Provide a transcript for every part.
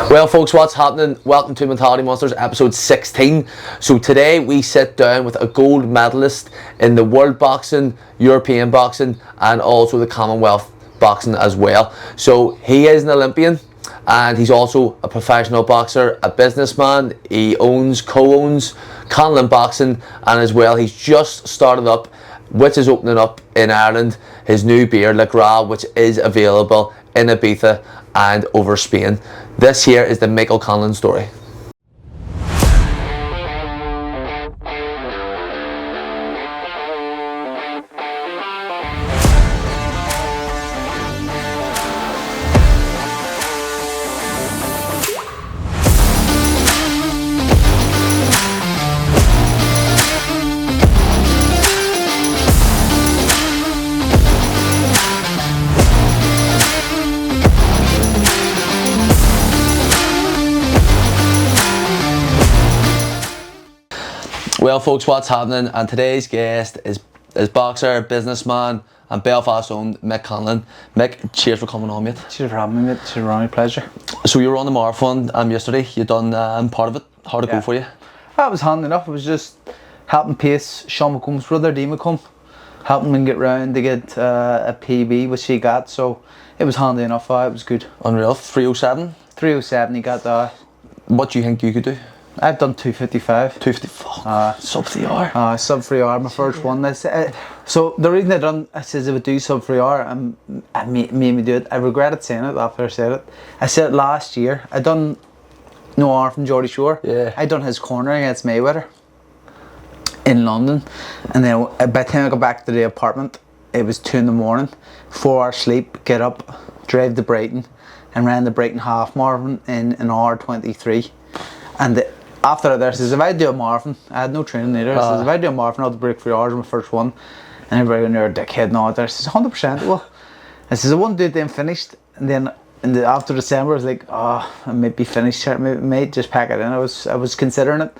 Well folks, what's happening? Welcome to Mentality Monsters episode 16. So today we sit down with a gold medalist in the world boxing, European boxing and also the Commonwealth boxing as well. So he is an Olympian and he's also a professional boxer, a businessman. He co-owns Conlan Boxing, and as well he's just started up, which is opening up in Ireland, his new beer, Le Gras, which is available in Ibiza and over Spain. This here is the Michael Conlan story. Well folks, what's happening? And today's guest is boxer, businessman and Belfast owned Mick Conlan. Mick, cheers for coming on, mate. Cheers for having me, mate. Cheers for having me, pleasure. So you were on the marathon yesterday, you done part of it. How'd it go for you? That was handy enough. It was just helping pace Sean McComb's brother, D McComb. Helping him get round to get a PB, which he got, so it was handy enough. It was good. Unreal. 307? 307 he got that. What do you think you could do? I've done 255. 250, fuck. Sub 3 hour. Sub 3 hour, my first one. So the reason I says I would do sub 3 hour and made me do it. I regretted saying it after I said it. I said it last year. I done no hour from Geordie Shore. Yeah. I done his corner against Mayweather in London, and then by the time I got back to the apartment, it was 2 in the morning. 4 hours sleep, get up, drive to Brighton, and ran the Brighton half marathon in an hour 23. And after that, I says, if I do a marathon, I had no training either. I says, if I do a marathon, I'll have to break 3 hours on my first one. And everybody in there, dickhead, no, there. I says, 100%. Well, I says, I won't do it then finished. And then after December, I was like, oh, I might be finished here. I might just pack it in. I was considering it.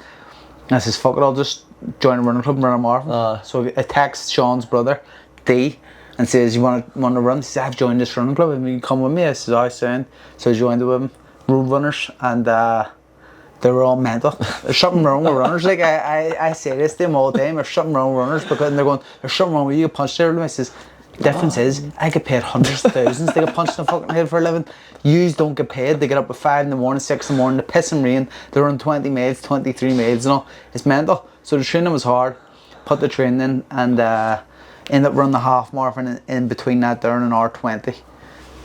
And I says, fuck it, I'll just join a running club and run a marathon. So I text Sean's brother, D, and says, you want to run? He says, I've joined this running club and you can come with me. I says, I sound. So I joined with him, road runners, and they were all mental. There's something wrong with runners. Like I say this to them all the time. There's something wrong with runners because they're going, there's something wrong with you. Punch their limit. I says, the difference is I get paid hundreds of thousands to get punched in the fucking head for a living. Yous don't get paid. They get up at 5 in the morning, 6 in the morning, the piss and rain. They run 20 miles, 23 miles, you know. It's mental. So the training was hard. Put the training in and ended up running the half marathon in between that there in an hour 20.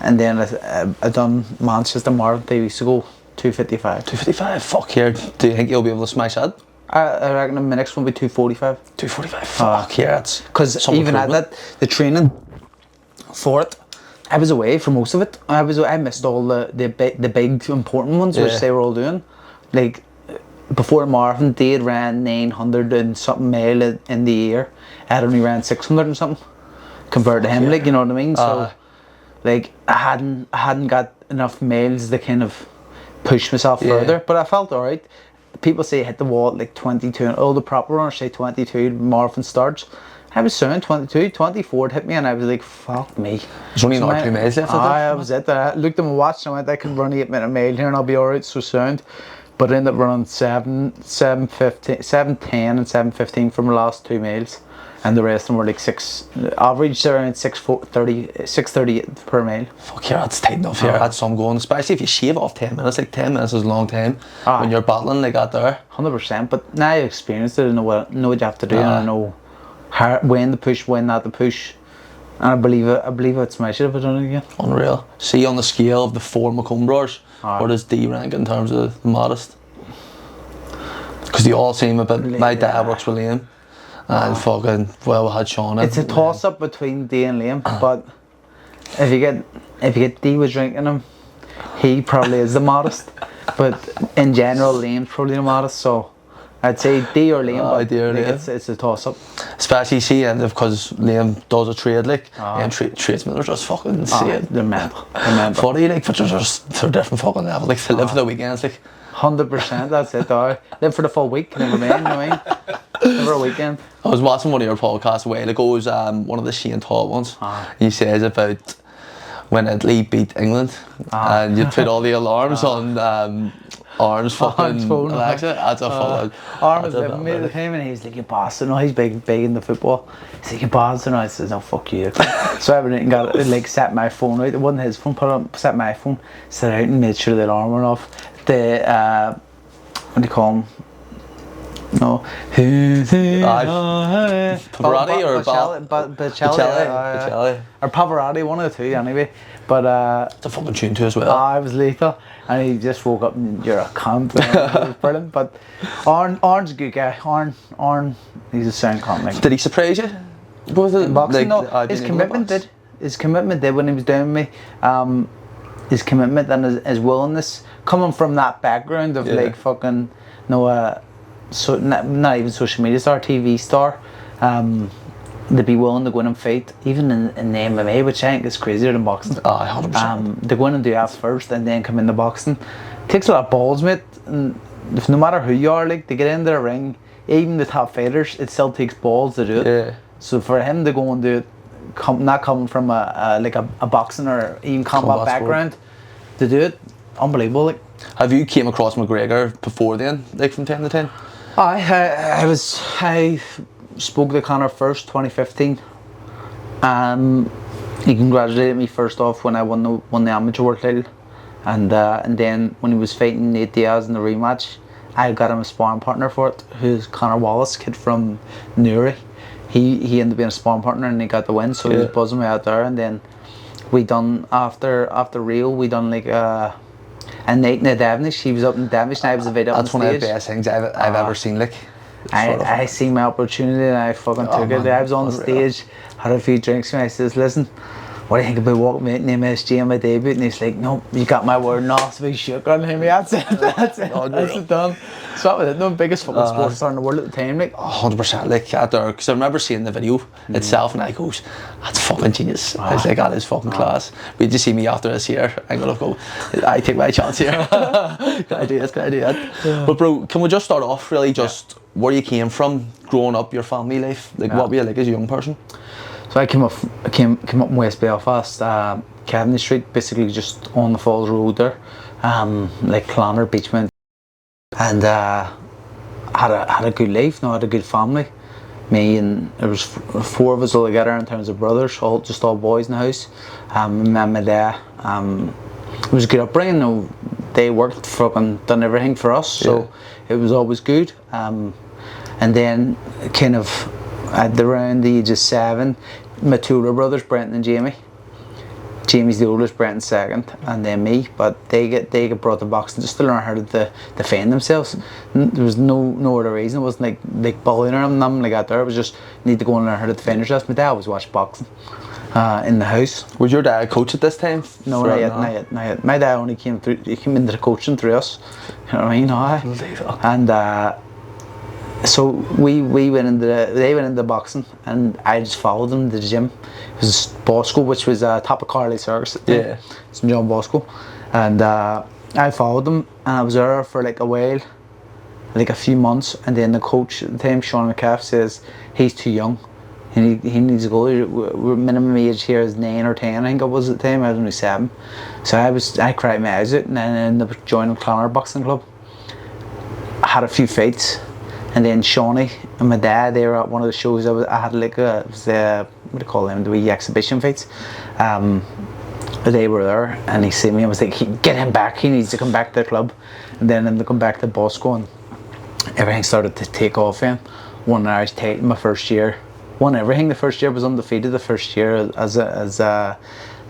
And then I done Manchester Marathon 3 weeks ago. 255. 255? Fuck yeah. Do you think you'll be able to smash that? I reckon my next one will be 245. 245? Fuck yeah, that's... Because even at that, the training for it, I was away for most of it. I missed all the big important ones, which they were all doing. Like, before the marathon, they had ran 900 and something mile in the year. I had only ran 600 and something, compared to him, like, you know what I mean? So, like, I hadn't got enough miles to kind of push myself further, but I felt alright. People say hit the wall at like 22, and all the proper runners say 22 marathon starts. I was sound 22, 24 it hit me, and I was like, fuck me. There's only another 2 miles left. That was it. I looked at my watch and I went, I can run 8 minute mile here and I'll be alright, so sound. But I ended up running 7:10 and 7:15 for my last 2 miles. And the rest of them were like average around 6:38 per mile. Fuck yeah, that's tight enough here. That's some going, especially if you shave off 10 minutes. Like 10 minutes is a long time when you're battling like that there. 100%. But now I experienced it, I know what you have to do, and I know when to push, when not to push. And I believe I'd smash it if I done it again. Unreal. See, on the scale of the 4 McComb brothers, where does D rank in terms of the modest? Because they all seem a bit. My dad works with Liam. And fucking, well, we had Sean. It's a toss up between D and Liam, but if you get D with drinking him, he probably is the modest. But in general, Liam's probably the modest, so I'd say D or Liam. But Liam. It's a toss up. Especially see, and because Liam does a trade, like tradesmen are just fucking insane. They're mental. Funny, like, but they're different fucking level. Like they live for the weekends, like. 100%, that's it. Live for the full week, never mind, you know what I mean? Never a weekend. I was watching one of your podcasts a while ago. It was one of the Shane Todd ones. He says about when Italy beat England, and you put all the alarms on Arm's fucking phone. Alexa. That's a full. Arm was living with him, and he was like, "You bastard!" No, he's big in the football. He's like, "You bastard!" No, I says, "No, fuck you." So I went and got it, like set my phone out. It wasn't his phone. Put it on, set my phone, set it out, and made sure the alarm went off. The what do you call him? No, Pavarotti or Bocelli or Pavarotti, one of the two anyway. But it's a fucking tune too as well. I was lethal, and he just woke up and you're a cunt. It was brilliant. But Arn's a good guy. Arn, he's a sound comic. Did he surprise you? Was it boxing? No, his commitment did. His commitment did when he was down with me. His commitment and his willingness, coming from that background of like fucking so not even social media star, TV star, to be willing to go in and fight, even in the MMA, which I think is crazier than boxing. 100%. To go in and do that first and then come into boxing, takes a lot of balls, mate. And if no matter who you are, like to get into the ring, even the top fighters, it still takes balls to do it. Yeah. So for him to go and do it, not coming from a boxing or even combat background, to do it, unbelievable. Like. Have you came across McGregor before then, like from 10 to 10? I spoke to Conor first, 2015. He congratulated me first off when I won the amateur world title, and then when he was fighting Nate Diaz in the rematch, I got him a sparring partner for it, who's Connor Wallace, kid from Newry. He ended up being a sparring partner and he got the win, so he was buzzing me out there. And then we done after Rio, we done like a night in the Devonish. He was up in Devonish and I was invited up on stage. That's one of the best things I've ever seen. Like, I seen my opportunity and I fucking took it. I was on the stage, had a few drinks, and I says, "Listen, what do you think about walking me out in MSG on my debut?" And he's like, "No, you got my word, not to be shook on him." That's it. That's it. That's it done. So that was it. No, biggest fucking sports star in the world at the time, like. 100%, like out there, because I remember seeing the video itself, and I goes, "That's fucking genius." I was like, "That is fucking class." But you see me after this year, I'm gonna go, I take my chance here. Can I do this? Can I do that? Yeah. But bro, can we just start off really just where you came from, growing up, your family life, like what were you like as a young person? So I came up in West Belfast, Cavendish Street, basically just on the Falls Road there, like Clanner, Beachmount, and had a good life. Had a good family. Me and there was 4 of us all together in terms of brothers, just all boys in the house. My dad, it was a good upbringing. They worked, fucking done everything for us, so it was always good. And then kind of at around the age of 7, my 2 older brothers, Brenton and Jamie. Jamie's the oldest, Brenton's second, and then me. But they get brought to boxing just to learn how to defend themselves. There was no other reason. It wasn't like bullying or nothing like that. There, it was just need to go and learn how to defend yourself. My dad always watched boxing in the house. Was your dad a coach at this time? No, not yet. My dad only came through. He came into the coaching through us. You know what I mean? And so they went into boxing, and I just followed them to the gym. It was Bosco, which was top of Carly Circus. St John Bosco, and I followed them, and I was there for like a while, like a few months, and then the coach at the time, Sean McCaff, says he's too young. He needs to go. We're minimum age here is 9 or 10, I think it was at the time. I was only 7, so I cried my eyes out, and then I ended up joining Clanner Boxing Club. I had a few fights. And then Shawnee and my dad, they were at one of the shows. I had like it was what do you call them? The wee exhibition fights. They were there, and he seen me and was like, "Get him back! He needs to come back to the club." And then to come back to Bosco, and everything started to take off. Him won an Irish title my first year. Won everything. The first year was undefeated. The first year as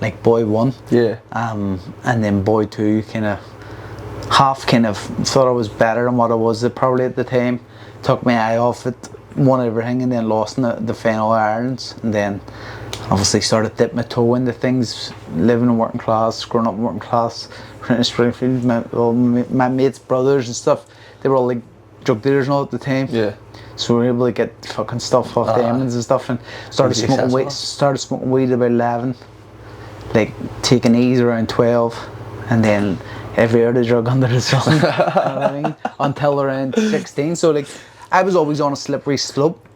like boy 1. Yeah. And then boy 2 kind of thought I was better than what I was probably at the time. Took my eye off it, won everything, and then lost in the final Irelands. And then obviously started dipping my toe into things, living in working class, growing up in working class, in Springfield. My mates' brothers and stuff, they were all like drug dealers and all at the time. Yeah. So we were able to get fucking stuff off the ends and stuff, and started smoking weed about 11, like taking E's around 12, and then every other drug under the sun. You know what I mean? Until around 16. So like I was always on a slippery slope.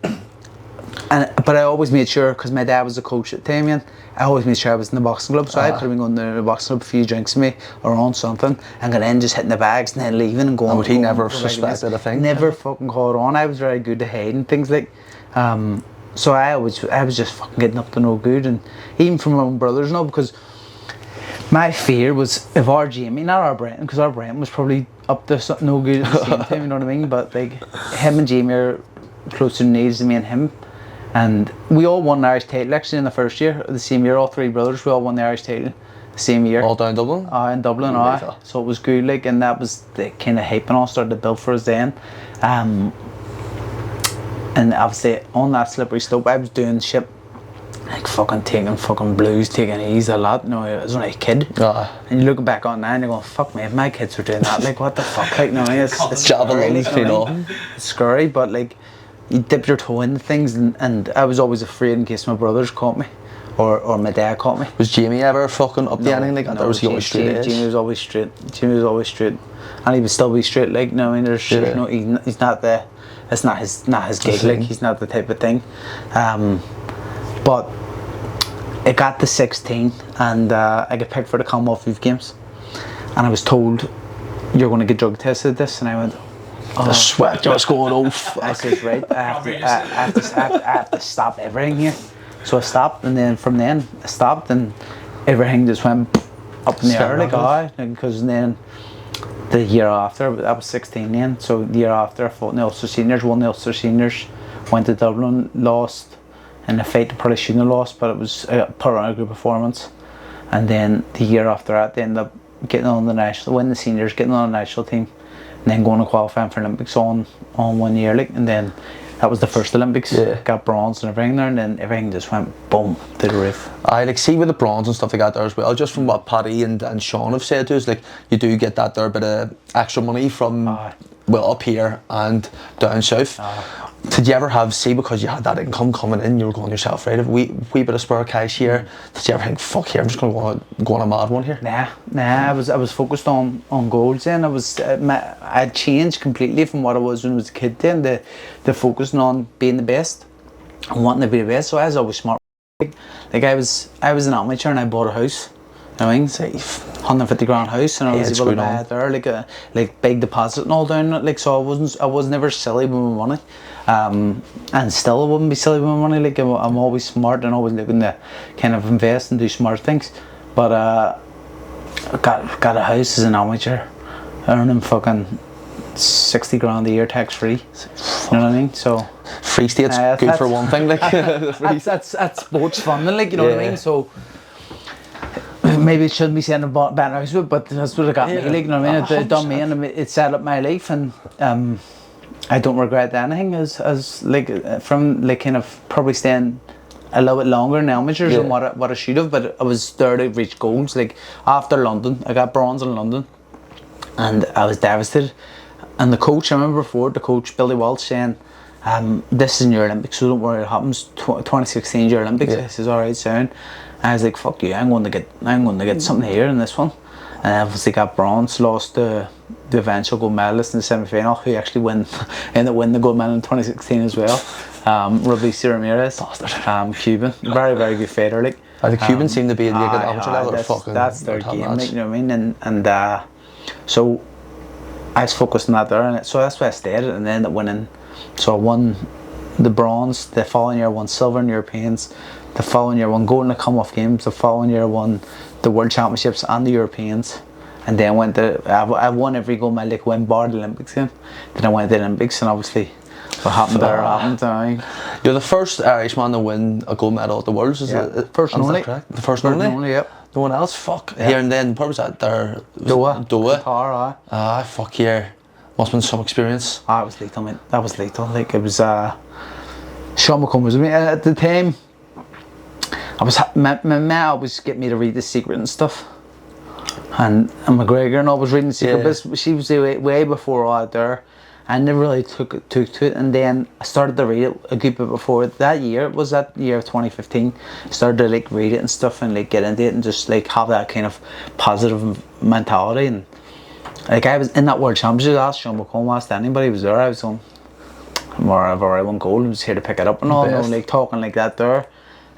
But I always made sure, because my dad was a coach at the time, and I always made sure I was in the boxing club. So I could have been going to the boxing club, a few drinks with me or on something, and got in, just hitting the bags and then leaving and going. And would he going, never going suspected a thing? Never fucking caught on. I was very good at hiding things like. So I was just fucking getting up to no good, and even from my own brothers, because my fear was if our Jamie, not our Brenton, because our Brenton was probably up to no good at the same time, you know what I mean? But like him and Jamie are closer in age than me and him, and we all won the Irish title actually in the first year, the same year. All three brothers, we all won the Irish title the same year. All down Dublin? In Dublin, so it was good, like, and that was the kind of hype and all started to build for us then. And obviously on that slippery slope, I was doing shit like fucking taking fucking blues, taking ease a lot. I was only a kid. And you're looking back on that and you're going, fuck me, if my kids were doing that, like what the fuck? Like, it's javelins, it's scary, but like you dip your toe into things, and I was always afraid in case my brothers caught me or my dad caught me. Was Jamie ever fucking up to anything like that? Or was he always straight? Jamie was always straight. And he would still be straight, like, there's no, he's not the, it's not his gig, like, he's not the type of thing. But it got to 16 and I got picked for the Commonwealth Youth Games, and I was told, you're going to get drug tested this, and I went, the sweat just going off. I said, right, I have to stop everything here. So I stopped, and then from then I stopped, and everything just went up in the air, like, because then the year after, I was 16 then, so the year after I fought in the Ulster Seniors, won the Ulster Seniors, went to Dublin, lost in a fight that probably shouldn't have lost, but it was put on a good performance. And then the year after that, they ended up getting on the national, win the seniors, getting on the national team, and then going to qualifying for Olympics on 1 year, like, and then that was the first Olympics, got bronze and everything there, and then everything just went boom to the roof. I like see with the bronze and stuff like that there as well, just from what Paddy and Sean have said to us, like, you do get that there bit of extra money from well, up here and down south. Did you ever have, because you had that income coming in, you were going yourself, right, a wee bit of spare cash here, did you ever think, fuck here, I'm just going to go on a mad one here? Nah, I was focused on goals then. I'd changed completely from what I was when I was a kid then, the focusing on being the best and wanting to be the best. So I was always smart. Like I was an amateur and I bought a house. I mean, say 150 grand house, and I was able to buy it there, like big deposit and all down it. Like, so I was never silly with my money, and still I wouldn't be silly with my money. Like, I'm always smart and always looking to kind of invest and do smart things. But I got a house as an amateur, earning fucking 60 grand a year tax free. You know what I mean? So Free State's good for one thing, like. that's sports funding, like, you know what I mean? So maybe it shouldn't be saying about bad house, but that's what it got me, like, you know what I mean? It done me, and it set up my life, and I don't regret anything as like from like kind of probably staying a little bit longer in amateurs than what I should have, but I was there to reach goals. Like after London, I got bronze in London, and I was devastated. And the coach, I remember before, the coach Billy Walsh saying, this is in your Olympics, so don't worry, it happens. 2016 your Olympics. I says, alright, sound. And I was like, fuck you, I'm going to get something here in this one. And I obviously got bronze, lost the eventual gold medalist in the semi-final, who actually ended up winning the gold medal in 2016 as well. Roblicio Ramirez, Cuban, very, very good fighter. Like, the Cubans seem to be in the amateur level. That's their game, like, you know what I mean? And so I was focused on that there, and so that's why I stayed, and then ended up winning. So I won the bronze, the following year I won silver in Europeans, the following year I won gold in the Commonwealth Games, the following year I won the World Championships and the Europeans, and then I won every gold medal, like, win bar the Olympics game. Then I went to the Olympics, and obviously what happened there happened. You're the first Irishman to win a gold medal at the Worlds, is it? First and only. The first and only? Yep. No one else? Fuck. Yeah. Here and then, where was that there? Doha. Qatar, fuck here. Must have been some experience. It was lethal, mate. That was lethal. Like, it was, Sean McComb was with me. At the time, my mate always get me to read The Secret and stuff. And McGregor and I was reading The Secret, but she was way before all that there. I never really took to it, and then I started to read it a good bit before that year. It was that year of 2015. I started to like read it and stuff, and like get into it and just like have that kind of positive mentality. And like I was in that World Championship, I asked Sean McComb, asked anybody who was there, I was going, wherever I won gold, I was here to pick it up and all, you know, like talking like that there,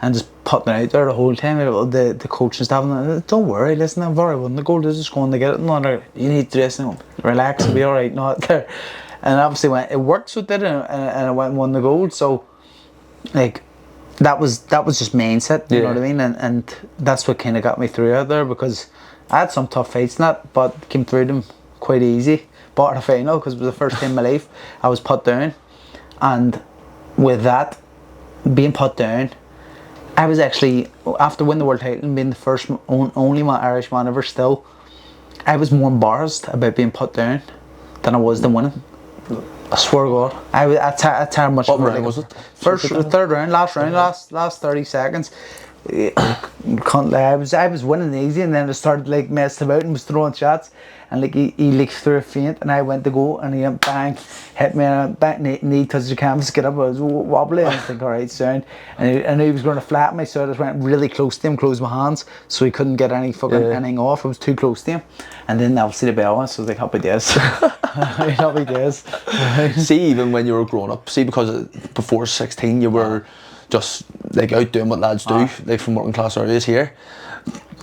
and just putting it out there the whole time. The coach and staff, and don't worry, listen, I've already won the gold, they're just going to get it, and you need to just, you know, relax and be alright, not there. And obviously when it worked, so it did, and I went and won the gold. So like that was just mindset, you know what I mean, and that's what kind of got me through out there, because I had some tough fights in that, but came through them quite easy. But the final, because it was the first time in my life I was put down, and with that being put down, I was actually, after winning the world title and being the first only Irish man ever, still I was more embarrassed about being put down than I was than winning. I swear to God, that's how much. What round was it? Third round, last 30 seconds. I was winning easy, and then I started like messing about and was throwing shots, and like he like threw a feint, and I went to go, and he went bang, hit me, and back knee touched the canvas, get up, I was wobbly, and I think alright, sound, and he was going to flat me, so I just went really close to him, closed my hands, so he couldn't get any fucking anything off. I was too close to him, and then obviously the bell went, so I was like, happy days. Happy days. See, even when you were growing up, see, because before 16 you were just like out doing what lads do, like from working class areas here.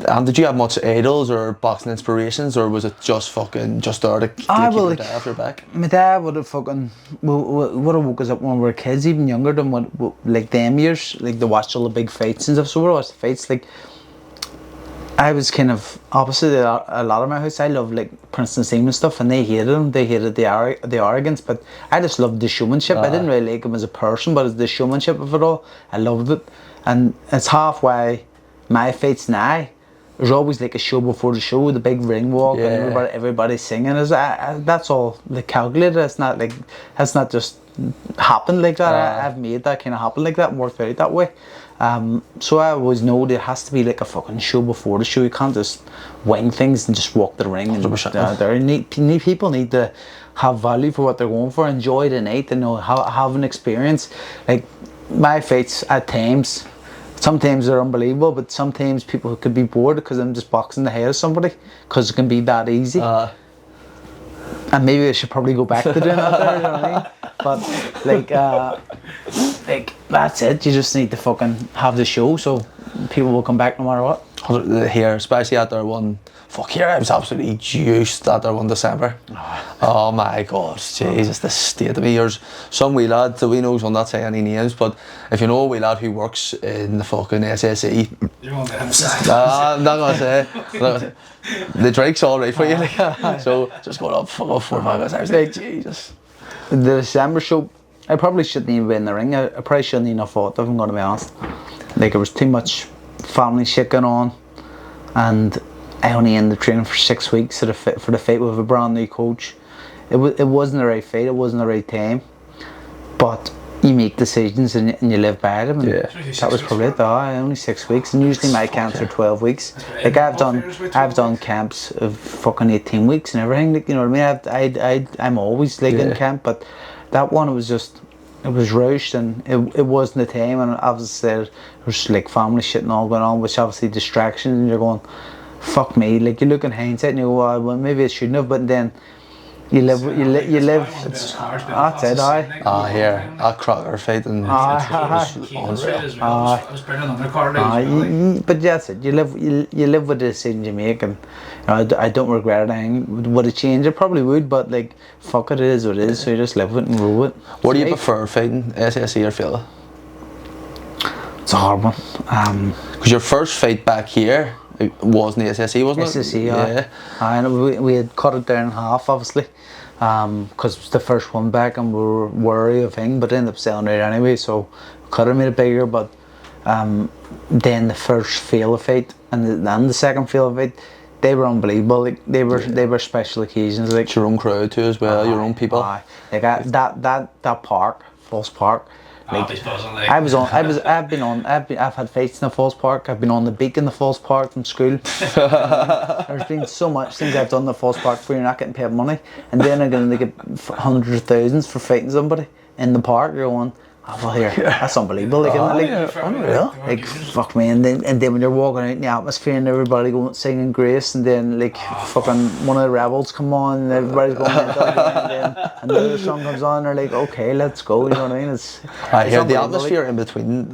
And did you have much idols or boxing inspirations, or was it just fucking just there to keep your dad off your back? My dad would have fucking would have woke us up when we were kids, even younger than what like them years, like to watch all the big fights and stuff. So we watched the fights. Like I was kind of opposite a lot of my house. I loved like Princeton Seam and stuff, and they hated him. They hated the arrogance, but I just loved the showmanship. I didn't really like him as a person, but as the showmanship of it all, I loved it. And it's half why my fights now, there's always like a show before the show, the big ring walk, and everybody singing. That's all the calculated. It's not like, that's not just happened like that. I've made that kind of happen like that and worked out that way. So I always know there has to be like a fucking show before the show. You can't just wing things and just walk the ring. And people need to have value for what they're going for, enjoy the night, and have an experience. Like my fights at times, sometimes they're unbelievable, but sometimes people could be bored because I'm just boxing the head of somebody, because it can be that easy. And maybe I should probably go back to doing that there, you know what I mean? But like that's it. You just need to fucking have the show, so people will come back no matter what. Here, especially at their one. Fuck, here I was absolutely juiced at their 1 December. Oh my God, Jesus, the state of me. There's some wee lad that we know, so I'm not saying any names, but if you know a wee lad who works in the fucking SSE, you're going to let him say. I'm not gonna say. The drink's alright for you, like, so just going up, fuck off 4 or 5 minutes. I was like, Jesus. The December show, I probably shouldn't even be in the ring. I probably shouldn't even have fought, if I'm going to be honest. Like, there was too much family shit going on, and I only ended up training for 6 weeks for the fight with a brand new coach. It wasn't the right fight, it wasn't the right time, but you make decisions and you live by them, and that was probably it. Only 6 weeks, and usually my camps are 12 weeks. Like I've done camps of fucking 18 weeks and everything. Like, you know what I mean? I'm always like in camp, but that one, it was rushed, and it wasn't the time. And obviously there was like family shit and all going on, which obviously distractions, and you're going, fuck me. Like you look in hindsight and you go, well, maybe I shouldn't have, but then you live. It's that's it. Here at Crocker fight, and I was bringing on the card. But that's it. You live with the decisions you make, and I don't regret anything. Would it change? It probably would, but like fuck it, it is what it is. So you just live with it and roll with it. What do you prefer, fighting SSE or Fila? It's a hard one. Because your first fight back here, it wasn't the SSE, wasn't it? SSE, yeah. And we had cut it down in half, obviously, because it was the first one back, and we were wary of him, but ended up selling it anyway, so we could have made it bigger. But then the first Fila fight and the second Fila fight, they were unbelievable. Like they were special occasions. Like it's your own crowd too, as well. Your own people. Like that park, Falls Park. Like, I've had fights in the Falls Park. I've been on the beak in the Falls Park from school. There's been so much things I've done in the Falls Park where you're not getting paid money, and then I'm going to get hundreds of thousands for fighting somebody in the park. You're going, well, here, that's unbelievable. Like, Unreal. Like, fuck me, and then when you're walking out in the atmosphere and everybody going singing Grace, and then like fucking one of the rebels come on and everybody's going mental again, and then another song comes on, and they're like, okay, let's go. You know what I mean? I hear the atmosphere in between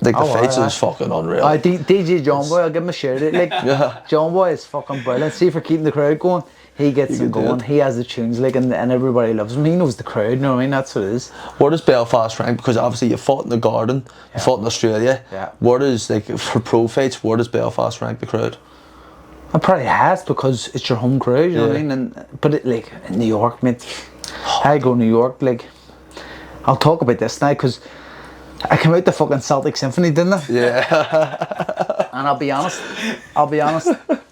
the fights is fucking unreal. DJ John Boy, I'll give him a shout out. Like, John Boy is fucking brilliant. See, for keeping the crowd going. He gets them going. He has the tunes, like, and everybody loves him. He knows the crowd. You know what I mean? That's what it is. Where does Belfast rank? Because obviously you fought in the Garden, you fought in Australia. Yeah. Where does, like, for pro fights, where does Belfast rank the crowd? It probably has, because it's your home crowd. You know what I mean? But it, like, in New York, mate. I go to New York, like, I'll talk about this now because I came out the fucking Celtic Symphony, didn't I? Yeah. And I'll be honest.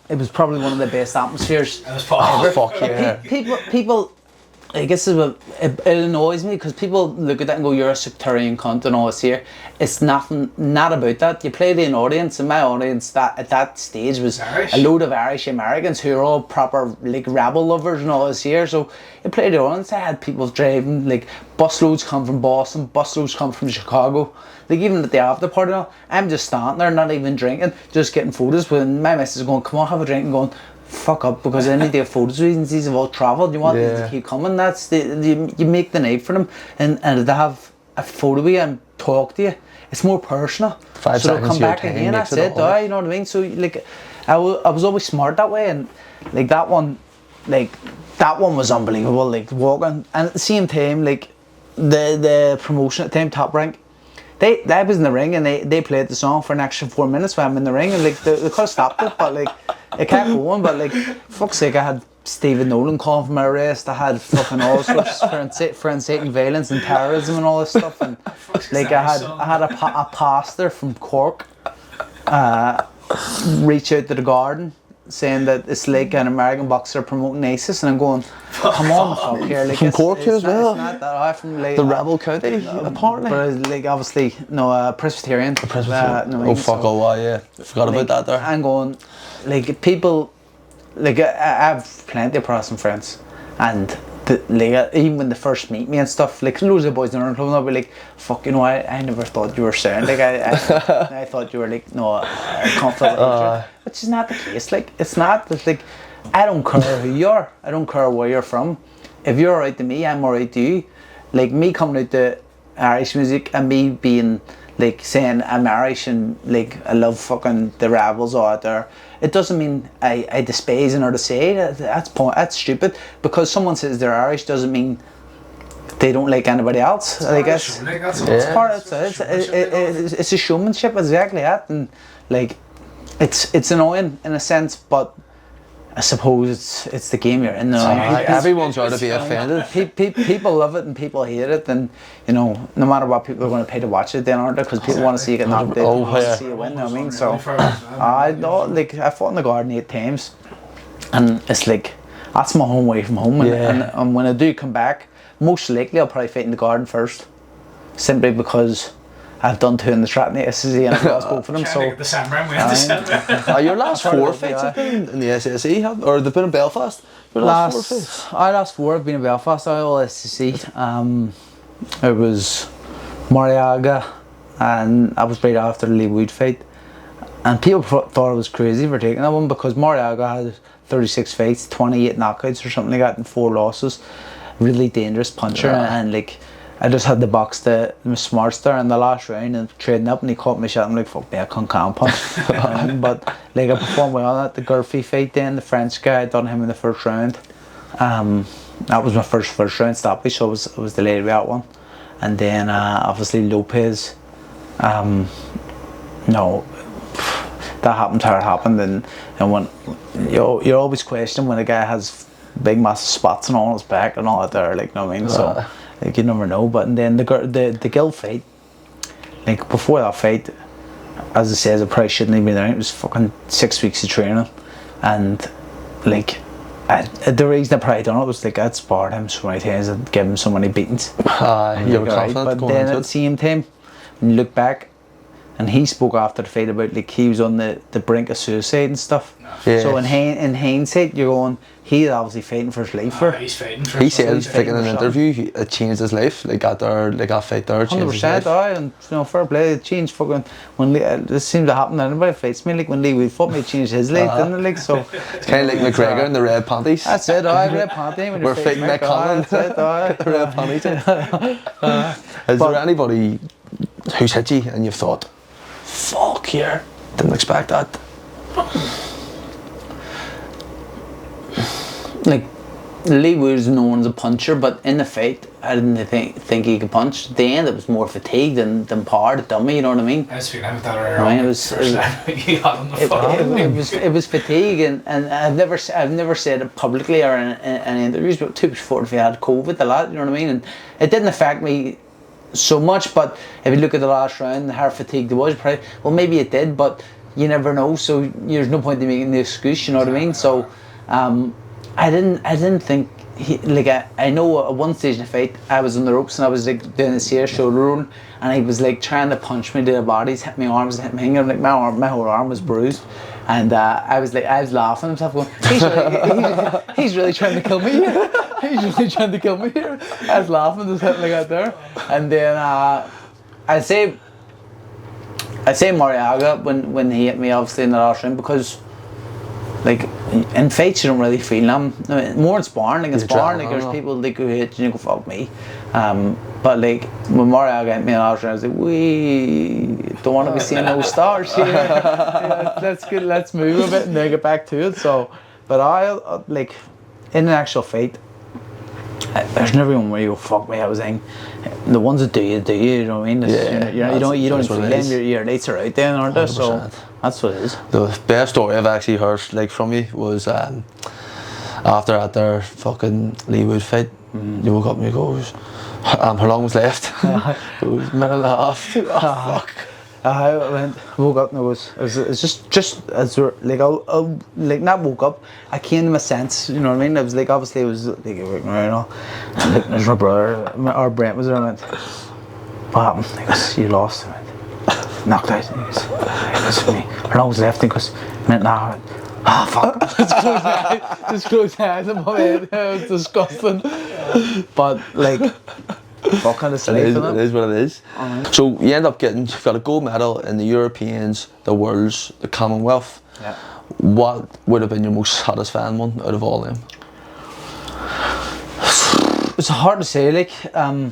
It was probably one of the best atmospheres It was fun. ever. Fuck yeah. People, I guess it annoys me because people look at that and go, "You're a sectarian cunt and all this here." It's not about that. You play to an audience, and my audience that at that stage was Irish. a load of Irish Americans who are all proper like rebel lovers and all this here. So you play to the audience. I had people driving, like, busloads come from Boston, busloads come from Chicago. Like, even at the after party now, I'm just standing there, not even drinking, just getting photos with my missus going, "Come on, have a drink," and going, "Fuck up," because I need to get photos with these. These have all travelled. You want them to keep coming. That's you make the night for them, and to have a photo with you and talk to you. It's more personal. 5 so they'll seconds come of your back time again. makes That's it it. all. You know what I mean? So, like, I was always smart that way, and like that one was unbelievable. Like, walking, and at the same time, like the promotion at the time, Top Rank. I was in the ring and they played the song for an extra 4 minutes while I'm in the ring, and like they could have stopped it, but like it kept going. But like, fuck's sake, I had Stephen Nolan calling for my arrest. I had fucking all sorts for inciting violence and terrorism and all this stuff. And like I had a pastor from Cork reach out to the Garden saying that it's like an American boxer promoting ISIS, and I'm going, come on the fuck here. Like, From Cork too as well? It's not that high from like, The rebel county, apparently. but like obviously Presbyterian. Oh fuck! Yeah, forgot about that there. I'm going, like, people, like I have plenty of Protestant friends, and like even when they first meet me and stuff, like loads of boys in our club, and I'll be like, "Fuck, you know, I never thought you were sound. Like I thought you were like a conflict, which is not the case. Like, it's not. It's like, I don't care who you are. I don't care where you're from. If you're alright to me, I'm alright to you. Like, me coming out to Irish music and me being like saying I'm Irish and like I love fucking the rebels out there. It doesn't mean I despise or to say that's stupid. Because someone says they're Irish doesn't mean they don't like anybody else. I guess it's a showmanship, exactly that, and like it's annoying in a sense, but I suppose it's the game you're in. Everyone's got to be offended. People love it and people hate it, and you know, no matter what, people are going to pay to watch it then, aren't they? Because people want to see you get knocked out, want to see you win. You know what I mean? So I fought in the Garden 8 times, and it's like that's my home away from home. And when I do come back, most likely I'll probably fight in the Garden first, simply because I've done 2 in the Stratton SSE and I've lost both of them. So Your last 4 fights have been in the SSE, or they've been in Belfast? Your last 4 fights? Last 4 have been in Belfast. I all SSE. It was Mariaga, and I was right after the Lee Wood fight. And people thought I was crazy for taking that one, because Mariaga had 36 fights, 28 knockouts or something like that, and 4 losses. Really dangerous puncher, and like, I just had to box the smarts there in the last round and trading up, and he caught me shot. I'm like, fuck me, I can't punch. But like, I performed well at the Gurphy fight then, the French guy. I done him in the first round. That was my first round stoppage, so it was delayed with that one. And then obviously Lopez. No, that happened how it happened, and when you're always questioning when a guy has big massive spots and all on his back and all that there, like, you know what I mean? So like, you never know. But then the Gill fight, like, before that fight, as I said, I probably shouldn't have been there. It was fucking 6 weeks of training, and like, the reason I probably done it was like, I'd sparred him so many times and given him so many beatings. You were confident but going then into at the same time, when you look back, and he spoke after the fight about like he was on the brink of suicide and stuff. Yeah. So in hindsight, you're going, he's obviously fighting for his life. He's fighting for He his said, life. like in an interview, it changed his life. Like that fight there changed his 100%, life. and you know, fair play. It changed fucking when this seems to happen to anybody fights me. Like when Lee Wood fought me, it changed his life, didn't it? Like so. It's kind of like McGregor in the red panties. That's it. Red panty. We're fighting Mick Conlan. That's it. The red panties. Is there anybody who's hit you and you've thought, fuck here, didn't expect that? Like Lee was known as a puncher, but in the fight, I didn't think he could punch. At the end, it was more fatigue than power to dummy. You know what I mean? I was feeling with that earlier. I mean, it was it was fatigue, and I've never said it publicly or in interviews, but 2 weeks before, if you had COVID, a lot. You know what I mean? And it didn't affect me so much. But if you look at the last round, how fatigued there was, probably, well, maybe it did, but you never know. So there's no point in making the excuse. You know what I mean? So. I didn't think I know at one stage in the fight I was on the ropes and I was like doing this here shoulder roll, and he was like trying to punch me to the bodies, hit my arms, hit my finger, like my whole arm was bruised, and I was laughing at myself going, he's really trying to kill me here. He's really trying to kill me here. I was laughing, just hitting like that there, and then I'd say Mariaga when he hit me obviously in the last round, because like in fights you don't really feel them. More in sparring, like in sparring, like there's people like who hit you and you go fuck me. But like when Mariaga hit me in the last round, I was like, we don't want to be seeing no stars here. That's good. Let's move a bit and then get back to it. So, but I like in an actual fight, there's never one where you go fuck me. I was saying, the ones that do you, you know what I mean? You don't feel them. Your dates are out then, aren't they? So that's what it is. The best story I've actually heard like from you was after at their fucking Lee Wood fight. You woke up and you goes, how long was left? It was a minute and a half. Oh, fuck. I woke up and it was just as we're like I like not woke up. I came to my sense, you know what I mean. I was like, obviously it was like you know, and like there's my brother, our Brent was there. I went, what happened? He goes, you lost. I went, knocked out. And he goes, listen to me. How long was left? He goes, minute and a half. Ah, fuck. Just close my eyes above my head. It was disgusting. But like, what kind of sleep it is what it is. So you end up you've got a gold medal in the Europeans, the Worlds, the Commonwealth. Yeah. What would have been your most satisfying one out of all of them? It's hard to say, like, the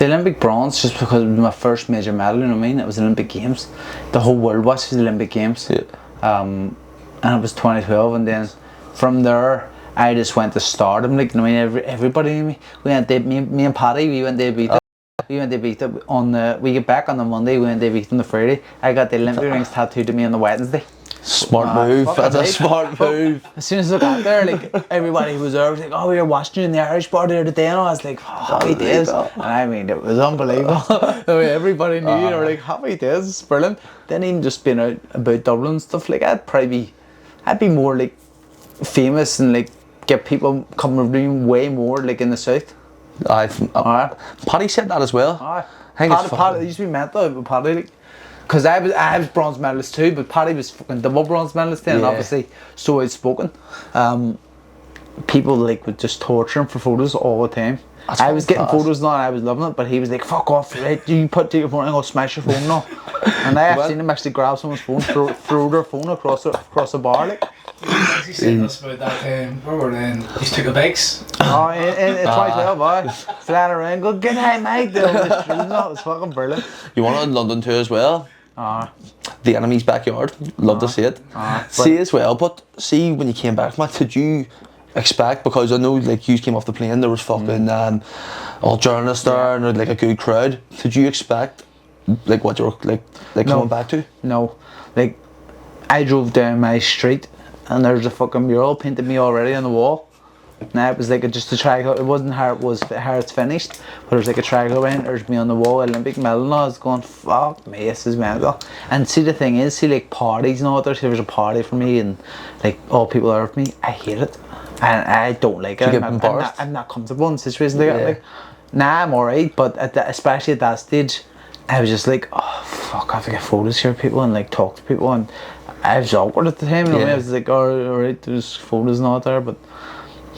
Olympic bronze, just because it was my first major medal, you know what I mean? It was Olympic Games. The whole world watched the Olympic Games. Yeah. And it was 2012, and then from there, I just went to stardom, like, you know what I mean? Everybody knew me. We went to, me and Paddy, we went to beat them. We went to beat them we get back on the Monday, we went to beat them the Friday. I got the Olympic rings tattooed to me on the Wednesday. Smart move, that's a smart move. As soon as I got there, like, everybody who was there was like, oh, we were watching you in the Irish bar the other day, and I was like, oh, happy days. And I mean, it was unbelievable. I mean, everybody knew you, they were like, happy days, it's brilliant. Then even just being out about Dublin and stuff, like, I'd be more like famous and like get people coming way more like in the south. Paddy said that as well. Paddy used to be mental with Paddy, like, because I was bronze medalist too, but Paddy was fucking double bronze medalist then, and obviously so outspoken. People like would just torture him for photos all the time. I was getting photos now and I was loving it, but he was like, fuck off, right? You take your phone and I'll smash your phone now. And I have seen him actually grab someone's phone, throw their phone across the bar, like. He said us about that where were they? These took the bikes. Oh, in 2012, boy. Flying around, go, good night, Mike. It was fucking brilliant. You won it in London too as well. The enemy's backyard. Love to see it. See as well, but see when you came back, Matt, did you expect, because I know like you came off the plane, there was fucking all journalists there and like a good crowd. Did you expect like what you were like coming back to? No. Like I drove down my street and there's a fucking mural painted me already on the wall. Now it was like just a triangle. It wasn't how it's finished, but it was like a triangle around. There's me on the wall, Olympic medal. And I was going, fuck me, this is mental. And see, the thing is, see, like parties and all that. There was a party for me, and like all people are with me. I hate it, and I don't like it. I'm not comfortable in situations like that. Like, nah, I'm alright, but especially at that stage, I was just like, oh fuck, I have to get photos here, people, and like talk to people, and I was awkward at the time. You know, I was like, oh, alright, there's photos not there, but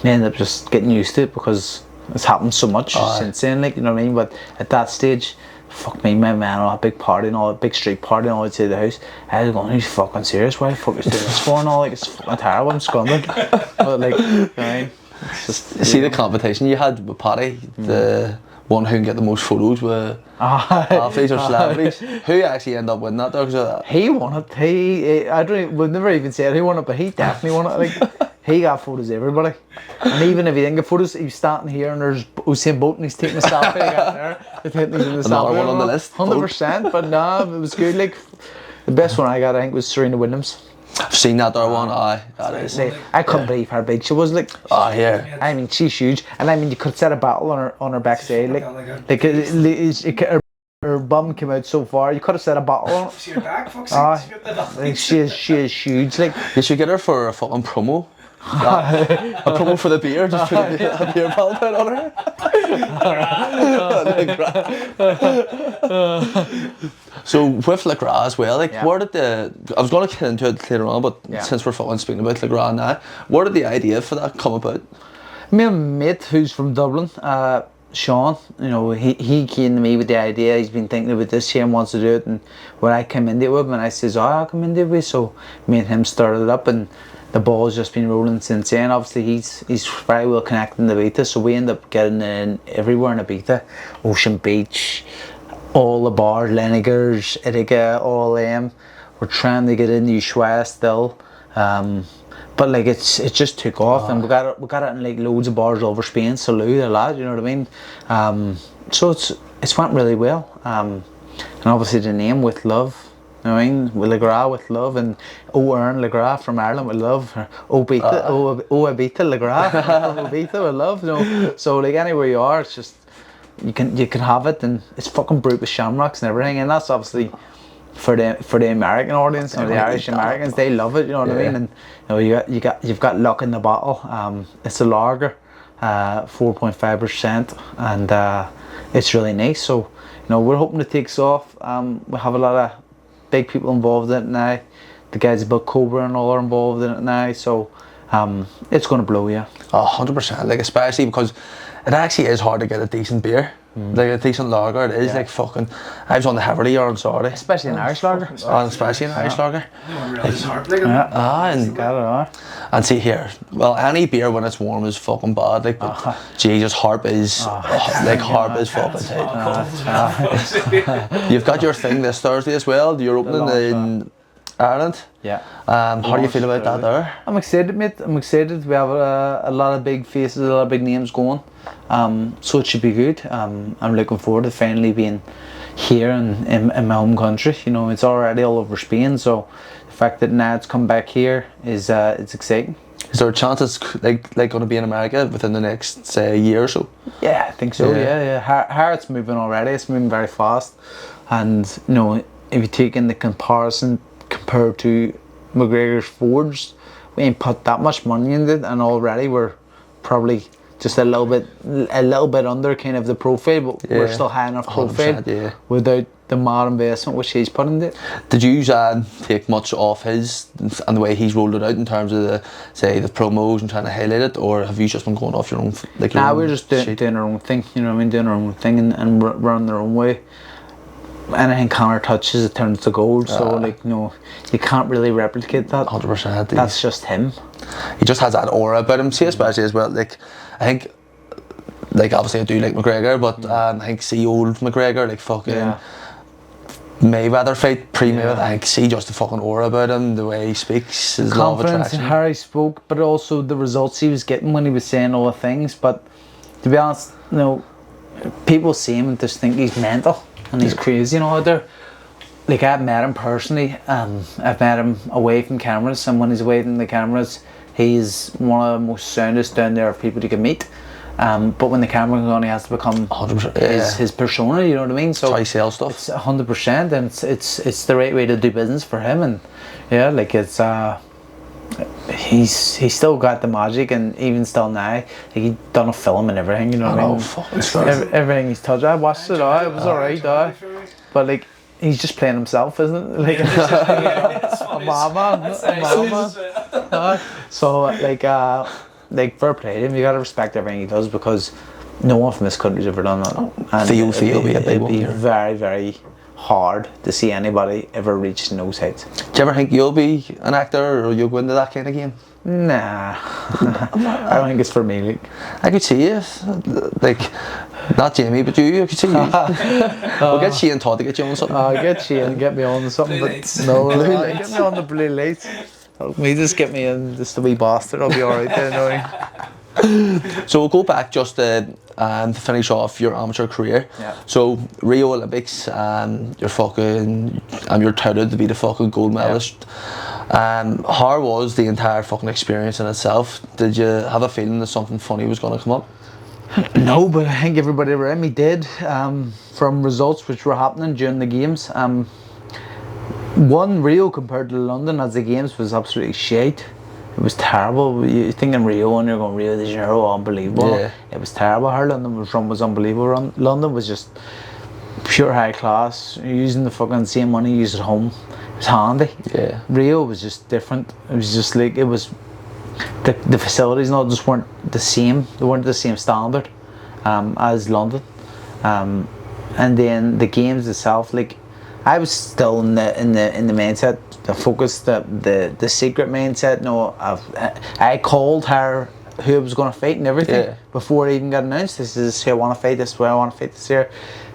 I ended up just getting used to it because it's happened so much since then, like, you know what I mean. But at that stage, fuck me, my man, all that big party and all that big street party and all outside the house, I was going, he's fucking serious, why the fuck is doing this for and all, like, it's fucking terrible, I'm scummed. But like, right, it's just, See the competition you had with Paddy, the one who can get the most photos with athletes or celebrities. Who actually ended up winning that though? He won it. I don't even, we've never even said who won it, but he definitely won it. Like, he got photos of everybody. And even if he didn't get photos, he was standing here and there's Usain Bolt and he's taking a selfie. He got there. Another one on the list. 100%, but nah, it was good. Like, the best one I got, I think, was Serena Williams. I've seen that there one, that is. I couldn't believe how big she was, like. Oh yeah. I mean, she's huge, and I mean, you could set a battle on her backside, like her bum came out so far. You could have set a battle on it. See her back, fuck's sake. She is huge, like. You should get her for a fucking promo. A promo for the beer, just put a beer bottle down on her. So with Le Gras as well, like where did I was going to get into it later on, but since we're fucking speaking about Le Gras now, where did the idea for that come about? Me and a mate who's from Dublin, Sean, you know, he came to me with the idea. He's been thinking about this year and wants to do it, and when I came into it with him and I says, I'll come into it with, so me and him started it up, and the ball's just been rolling since then. Obviously he's very well connected in Ibiza, so we end up getting in everywhere in Ibiza. Ocean Beach, all the bars, Lenniger's, Itiga, all them. We're trying to get in Ushuaia still. But like it just took off, and we got it in like loads of bars all over Spain, Salou, a lot, you know what I mean? So it's went really well. And obviously the name With Love, you know what I mean? With Le Gras with love, and Earn Le Gras from Ireland with love. Ibiza Le Gras Ibiza with love. You know? So like anywhere you are, it's just you can have it, and it's fucking brute with shamrocks and everything, and that's obviously for the American audience or the Irish Americans. They love it, you know what I mean? And you know, you've got luck in the bottle. It's a lager, 4.5%, and it's really nice. So you know, we're hoping it takes off. We have a lot of big people involved in it now. The guys about Cobra and all are involved in it now, so it's going to blow, 100%, like especially because it actually is hard to get a decent beer. Like a decent lager, it is like fucking. I was on the Heverly on Saturday. Especially an Irish lager. Especially an Irish lager. And see here, well, any beer when it's warm is fucking bad. Like, but Jesus, Harp is Harp is fucking tight. You've got your thing this Thursday as well. You're opening in Ireland. How do you feel about that there? I'm excited, mate. I'm excited. We have a lot of big faces, a lot of big names going. So it should be good. I'm looking forward to finally being here in my home country. You know, it's already all over Spain, so the fact that now it's come back here is it's exciting. Is there a chance it's like going to be in America within the next, say, year or so? Yeah, I think so. Yeah. How it's moving already. It's moving very fast, and you know, if you take in the comparison compared to McGregor's Fords, we ain't put that much money into it, and already we're probably just a little bit under kind of the profile, but we're still high enough profile without the mad investment which he's put into it. Did you take much off his and the way he's rolled it out in terms of the promos and trying to highlight it, or have you just been going off your own? We're just doing our own thing. You know what I mean? Doing our own thing and running their own way. Anything Connor touches, it turns to gold. So like, you know, you can't really replicate that. 100%. That's just him. He just has that aura about him. See, especially as well. Like, I think, like obviously I do like McGregor, but I think see old McGregor, like fucking Mayweather fight, pre-Mayweather. I think see just the fucking aura about him, the way he speaks, his law of attraction. How he spoke, but also the results he was getting when he was saying all the things. But to be honest, you know, people see him and just think he's mental. And he's crazy, you know, out there. Like, I've met him personally, I've met him away from cameras, and when he's away from the cameras, he's one of the most soundest down there people you can meet. But when the camera comes on, he has to become 100%, his persona, you know what I mean? So that's how he sells stuff. It's 100%, and it's the right way to do business for him, and like it's he's still got the magic, and even still now, like he done a film and everything, you know what I mean? Everything he's touched, I watched it, it was alright, but like he's just playing himself, isn't it? Like a mama. So like fair play to him. You gotta respect everything he does because no one from this country's ever done that. And it'd be very, very hard to see anybody ever reach those heights. Do you ever think you'll be an actor or you'll go into that kind of game? Nah, I don't think it's for me. Like. I could see you, like, not Jamie, but you. I could see you. We'll get Shane Todd to get you on something. Get Shane, get me on something, but no, get me on the blue lights. Me just get me in, just a wee bastard. I'll be alright then. So we'll go back just to finish off your amateur career. Yeah. So Rio Olympics, you're touted to be the fucking gold medalist. How was the entire fucking experience in itself? Did you have a feeling that something funny was going to come up? No, but I think everybody around me did. From results which were happening during the games. One, Rio compared to London as the games was absolutely shite. It was terrible. You think in Rio and you're going Rio de Janeiro, unbelievable. Yeah. It was terrible. How London was unbelievable. London was just pure high class. You're using the fucking same money you use at home. It was handy. Yeah. Rio was just different. It was just like, it was the facilities not just weren't the same. They weren't the same standard as London. And then the games itself, like I was still in the mindset, the focus, the secret mindset. No, I called her who I was going to fight and everything before it even got announced. This is who I want to fight. This is where I want to fight this year.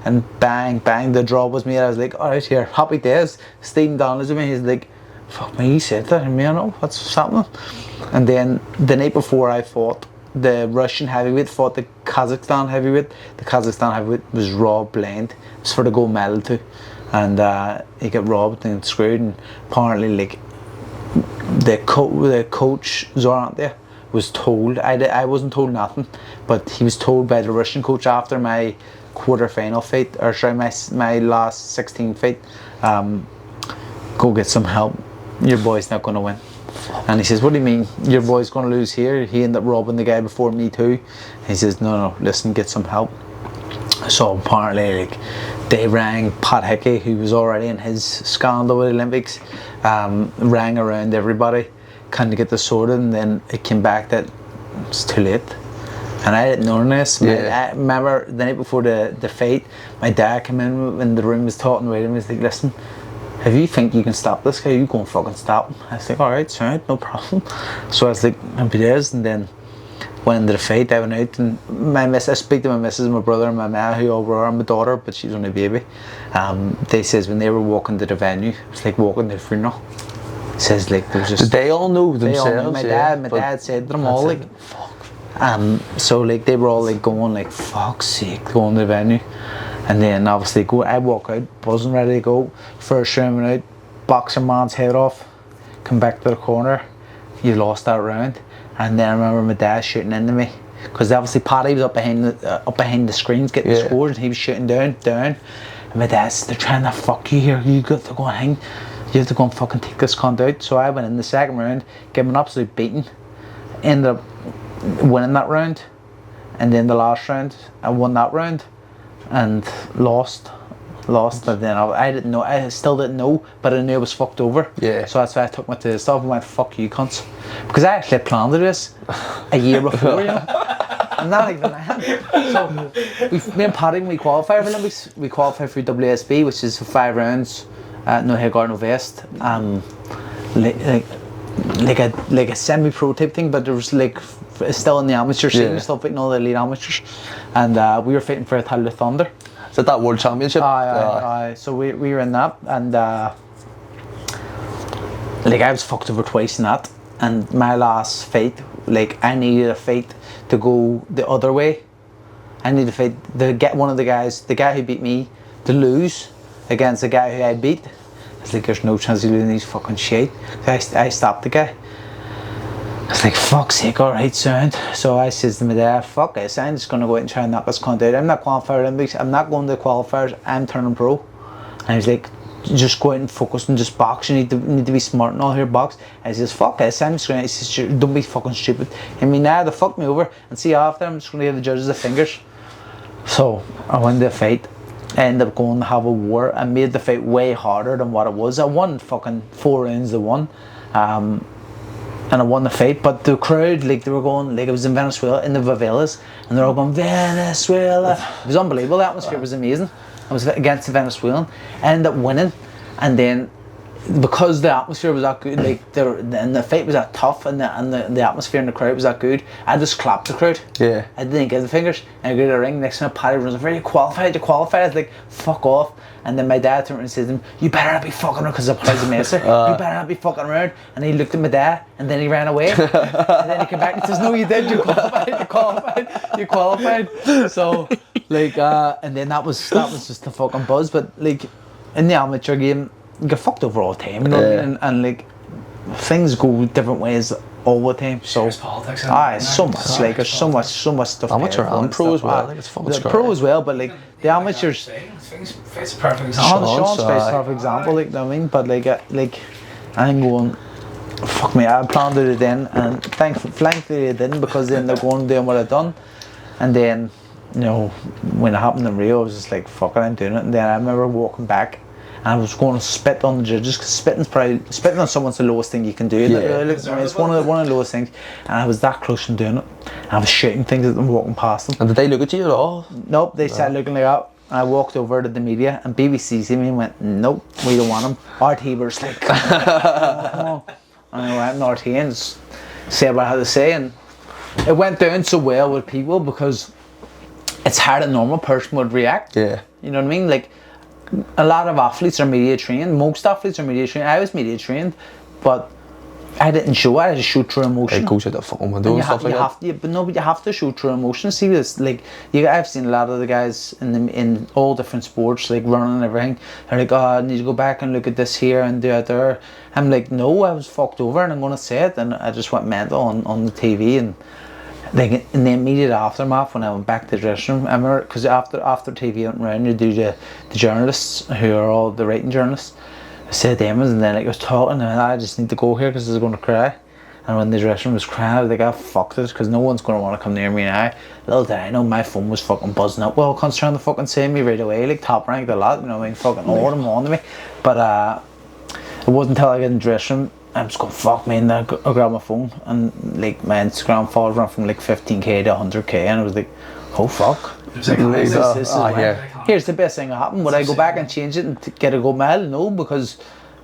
And bang, the draw was made. I was like, all right, here, happy days. Stephen Donald is with me. He's like, fuck me, he said that. And me, I know what's happening. And then the night before I fought, the Russian heavyweight fought the Kazakhstan heavyweight. The Kazakhstan heavyweight was robbed blind. It was for the gold medal too. And he got robbed and screwed. And apparently, like the coach Zorante was told. I wasn't told nothing, but he was told by the Russian coach after my quarter-final fight, or sorry, my last 16 fight. Go get some help. Your boy's not going to win. And he says, what do you mean? Your boy's going to lose here? He ended up robbing the guy before me too. He says, no, listen, get some help. So apparently, like, they rang Pat Hickey, who was already in his scandal with the Olympics, rang around everybody, kind of get this sorted, and then it came back that it's too late. And I didn't know this. I remember the night before the fight, my dad came in the room, was talking with him. He was like, listen, if you think you can stop this guy, you go and fucking stop him. I was like, alright, sound, no problem. So I was like, happy days. And then went into the fight, I went out, and I speak to my missus, my brother and my ma, who all were, and my daughter, but she's only a baby. They says when they were walking to the venue, it was like walking to the funeral. It says like there was just... Did they all know themselves? My dad said to them all, like, fuck. So like they were all like going like, fuck's sake, going to the venue. And then obviously I walk out, wasn't ready to go. First round went out, box your man's head off, come back to the corner, you lost that round. And then I remember my dad shooting into me, because obviously Paddy was up behind the screens getting the scores, and he was shooting down. And my dad said, they're trying to fuck you here, you got to go and hang, you have to go and fucking take this cunt out. So I went in the second round, gave him an absolute beating, ended up winning that round. And then the last round, I won that round and lost. And then I still didn't know, but I knew I was fucked over. Yeah. So that's why I took my test off and went, fuck you cunts. Because I actually planned this a year before, you know. I'm not even lying. So me and Paddy, we qualified for Olympics. We qualified for WSB, which is 5 rounds, no hair guard, no vest. Like a semi-pro type thing, but there was like still in the amateur scene, still fighting all the elite amateurs. And we were fighting for Italia Thunder. Is that World Championship? Aye. So we were in that, and like I was fucked over twice in that. And my last fight, like I needed a fight to go the other way. I needed a fight to get one of the guy who beat me, to lose against the guy who I beat. I was like, there's no chance of losing these fucking shit. So I stopped the guy. I was like, fuck's sake, alright, sound. So I says to my dad, fuck this, I'm just going to go out and try and knock this cunt out. I'm not qualified for Olympics, I'm not going to the qualifiers, I'm turning pro. And he's like, just go out and focus and just box, you need to be smart and all here, box. I says, fuck this, I'm just going to, he says, don't be fucking stupid. I mean, now they fuck me over and see after, I'm just going to give the judges the fingers. So I won the fight, I ended up going to have a war and made the fight way harder than what it was. I won fucking 4 rounds to 1. And I won the fight, but the crowd, like, they were going, like, it was in Venezuela, in the favelas, and they were all going, Venezuela. It was unbelievable, the atmosphere was amazing. I was against the Venezuelan. I ended up winning, and then, because the atmosphere was that good, like, and the fight was that tough, and the atmosphere in the crowd was that good, I just clapped the crowd. Yeah. I didn't give the fingers, and I go to the ring, next time Paddy runs, "Are you qualified? You qualified?" I was like, "Fuck off." And then my dad turned around and said to him, "You better not be fucking around," because I was a master. "You better not be fucking around." And he looked at my dad, and then he ran away. And then he came back and says, "No, you did. You qualified. You qualified. You qualified." So, like, and then that was just the fucking buzz. But like, in the amateur game, you get fucked over all the time, you know what I mean? And like, things go different ways all the time. So, There's politics. it's so much. Like, there's so much stuff. Amateur paid for and pro as stuff. well. I think it's fucking scary. Pro as well, but like the amateurs. It's a perfect example. Sean's face, perfect example. Like, you know what I mean, but like, I'm going. Fuck me, I planned it then, and thankfully I didn't, because then they're going doing what I've done, and then, you know, when it happened in Rio, I was just like, fuck it, I'm doing it. And then I remember walking back, and I was going to spit on the judges, because spitting on someone's the lowest thing you can do. It's one of the lowest things, and I was that close from doing it. And I was shouting things at them, walking past them. And did they look at you at all? Nope, they started looking like that. And I walked over to the media, and BBC seen me and went, "Nope, we don't want him." RT were just like, "Come on." And I went to RT and said what I had to say, and it went down so well with people, because it's how a normal person would react. Yeah. You know what I mean? Like, a lot of athletes are media trained. Most athletes are media trained. I was media trained, but I didn't show it. I just showed true emotion. It goes out the fucking window and stuff like that. But you have to show true emotion. See this, like, I've seen a lot of the guys in all different sports, like running and everything. They're like, "Oh, I need to go back and look at this here and do it there." I'm like, no, I was fucked over, and I'm gonna say it. And I just went mental on the TV, and like in the immediate aftermath, when I went back to the dressing room, I remember, because after TV went round, you do the journalists, who are all the writing journalists. I said to them, and then like, I was talking, and I just need to go here because I was going to cry. And when the dressing room was crying, I was like, "I fucked it," because no one's going to want to come near me now. Little did I know, my phone was fucking buzzing up. Well, cunts trying to fucking say me right away, like Top Ranked a lot, you know what I mean? Fucking all of them on to me. But it wasn't until I got in the dressing room, I'm just going, fuck me, and then I grabbed my phone, and like my Instagram followers went from like 15k to 100k, and I was like, oh fuck. Here's the best thing that happened. Would I go back and change it and get a gold medal? No, because